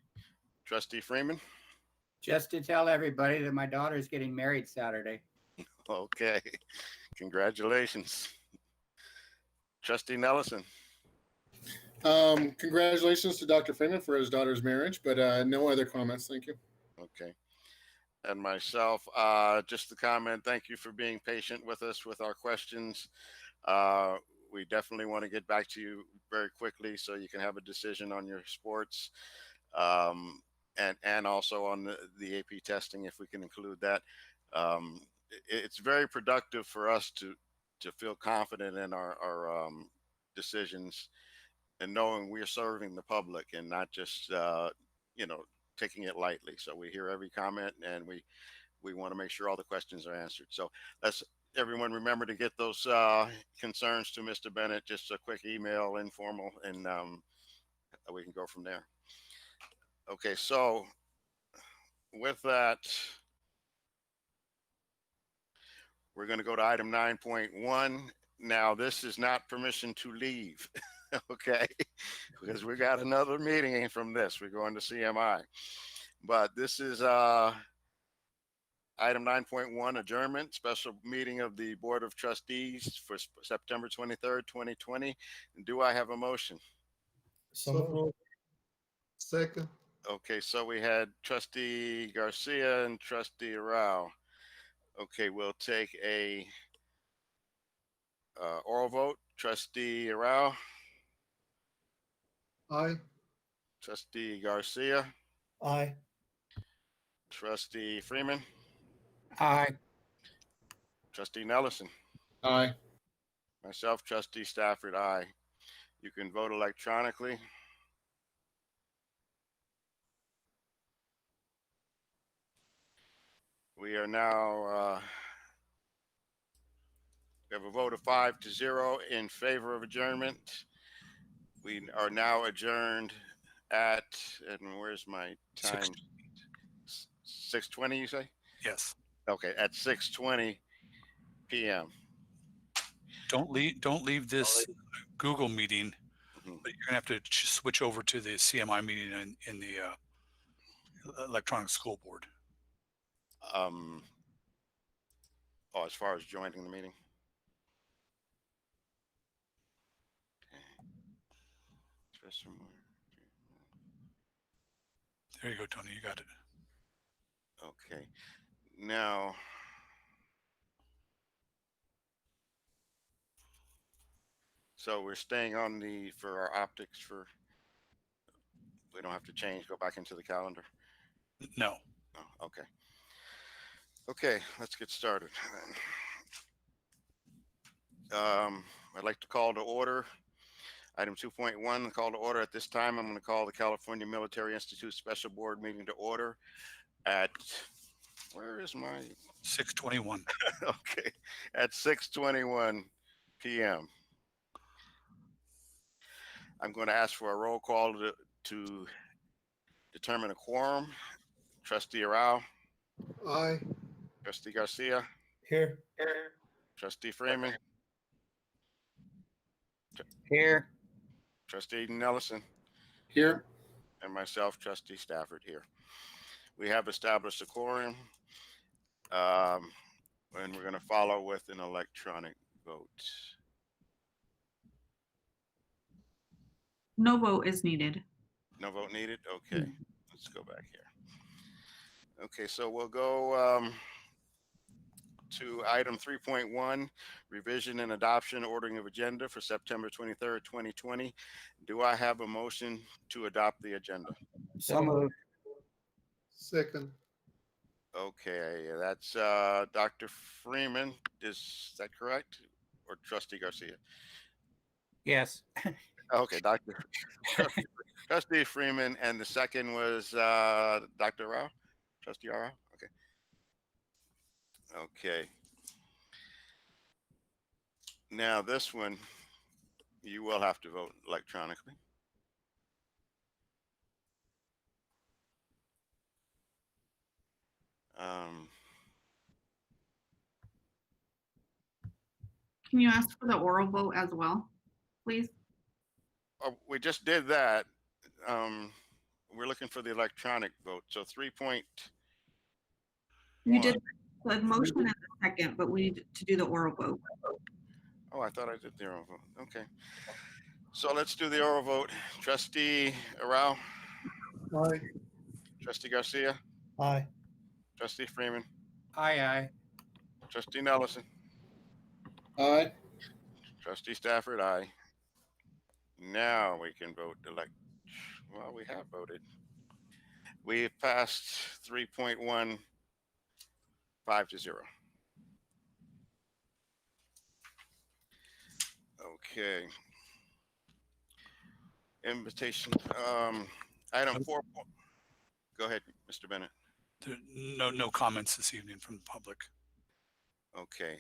Trustee Freeman? Just to tell everybody that my daughter is getting married Saturday. Okay. Congratulations. Trustee Nellison? Congratulations to Dr. Freeman for his daughter's marriage, but no other comments. Thank you. Okay. And myself, just to comment, thank you for being patient with us with our questions. We definitely want to get back to you very quickly so you can have a decision on your sports, and also on the AP testing, if we can include that. It's very productive for us to feel confident in our decisions and knowing we're serving the public and not just taking it lightly. So we hear every comment, and we want to make sure all the questions are answered. So let's everyone remember to get those concerns to Mr. Bennett. Just a quick email, informal, and we can go from there. Okay, so with that, we're going to go to item 9.1. Now, this is not permission to leave, okay? Because we got another meeting from this. We're going to CMI. But this is item 9.1, adjournment, special meeting of the Board of Trustees for September 23rd, 2020. Do I have a motion? So second. Okay, so we had Trustee Garcia and Trustee Rao. Okay, we'll take a oral vote. Trustee Arau, Aye. Trustee Garcia, Aye. Trustee Freeman, Aye. Trustee Nelson, Aye. myself, Trustee Stafford, aye. You can vote electronically. We are now, we have a vote of 5-0 in favor of adjournment. We are now adjourned at, and where's my time? 6:20, you say? Yes. Okay, at 6:20 p.m. Don't leave this Google meeting, Mhm. but you're gonna have to switch over to the CMI meeting in the electronic school board. Oh, as far as joining the meeting. There you go, Tony. You got it. Okay. Now, so we're staying on for our optics we don't have to go back into the calendar. No. Oh, okay. Okay, let's get started. I'd like to call to order item 2.1, call to order. At this time, I'm going to call the California Military Institute Special Board meeting to order at, where is my? 6:21. Okay, at 6:21 p.m. I'm going to ask for a roll call to determine a quorum. Trustee Arau, Aye. Trustee Garcia, Here. Trustee Freeman, Here. Trustee Nelson, Here. and myself, Trustee Stafford, here. We have established a quorum, and we're going to follow with an electronic vote. No vote is needed. No vote needed? Okay, let's go back here. Okay, so we'll go to item 3.1, revision and adoption ordering of agenda for September 23rd, 2020. Do I have a motion to adopt the agenda? So moved. Second. Okay, that's Dr. Freeman. Is that correct? Or Trustee Garcia? Yes. Okay, Trustee Freeman, and the second was Dr. Rao? Trustee Rao? Okay. Okay. Now this one, you will have to vote electronically. Can you ask for the oral vote as well, please? We just did that. We're looking for the electronic vote. So 3.1. You did the motion in a second, but we need to do the oral vote. Oh, I thought I did the oral vote. Okay. So let's do the oral vote. Trustee Arau, Aye. Trustee Garcia, Aye. Trustee Freeman, Aye. Trustee Nelson, Aye. Trustee Stafford, aye. Now we can vote well, we have voted. We passed 3.1 5-0. Okay. Invitation. Item 4. Go ahead, Mr. Bennett. No comments this evening from the public. Okay.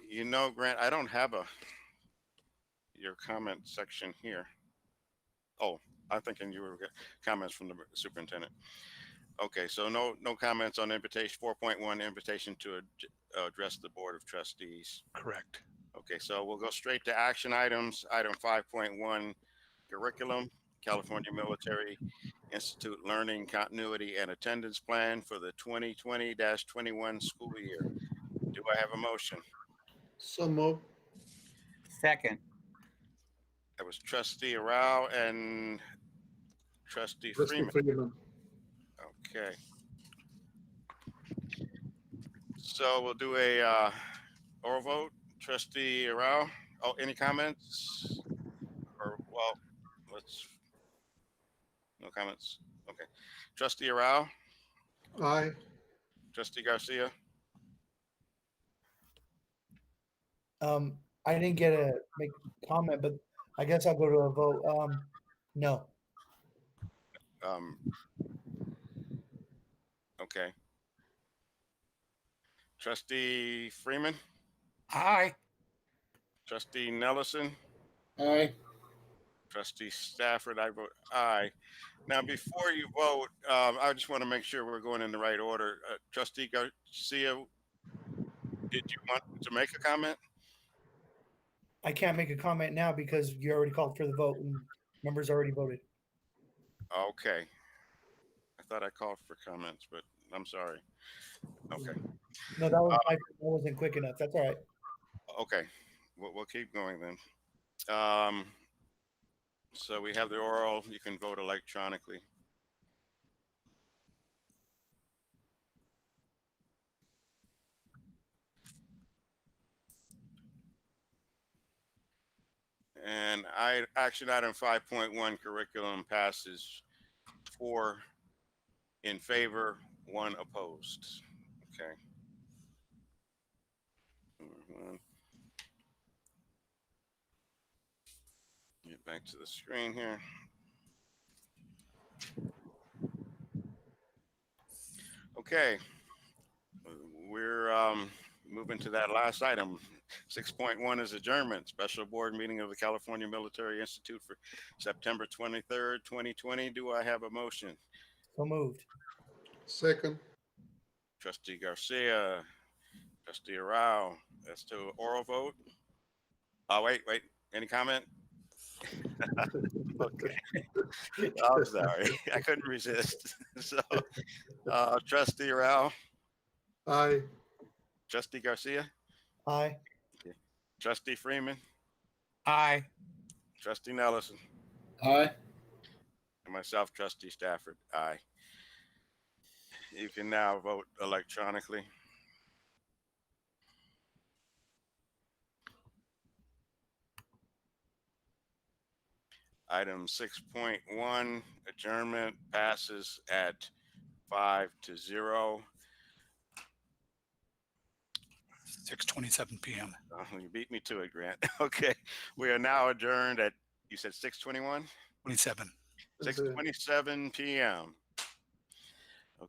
You know, Grant, I don't have your comment section here. Oh, I'm thinking you were comments from the superintendent. Okay, so no comments on invitation 4.1, invitation to address the Board of Trustees. Correct. Okay, so we'll go straight to action items. Item 5.1, curriculum, California Military Institute Learning Continuity and Attendance Plan for the 2020-21 school year. Do I have a motion? So moved. Second. That was Trustee Arau and Trustee Freeman. Freeman. Okay. So we'll do a oral vote. Trustee Rao. Oh, any comments? Or well, no comments. Okay. Trustee Rao. Aye. Trustee Garcia. I didn't get a make a comment, but I guess I'll go to a vote. No. Okay. Trustee Freeman. Aye. Trustee Nelson. Aye. Trustee Stafford, I vote aye. Now, before you vote, I just want to make sure we're going in the right order. Trustee Garcia, did you want to make a comment? I can't make a comment now because you already called for the vote and members already voted. Okay. I thought I called for comments, but I'm sorry. Okay. No, that was that wasn't quick enough. That's all right. Okay. We'll keep going then. So we have the oral. You can vote electronically. And action item 5.1 curriculum passes 4 in favor, 1 opposed. Okay. Get back to the screen here. Okay. We're moving to that last item. 6.1 is adjournment. Special board meeting of the California Military Institute for September 23rd, 2020. Do I have a motion? So moved. Second. Trustee Garcia, Trustee Rao. That's to oral vote. Oh, wait. Any comment? Okay. I'm sorry. I couldn't resist. So, Trustee Rao. Aye. Trustee Garcia. Aye. Okay. Trustee Freeman. Aye. Trustee Nelson. Aye. And myself, Trustee Stafford. Aye. You can now vote electronically. Item 6.1, adjournment, passes at 5-0. 6:27 p.m. Oh, you beat me to it, Grant. Okay, we are now adjourned at, you said 6:21? 27. 6:27 p.m.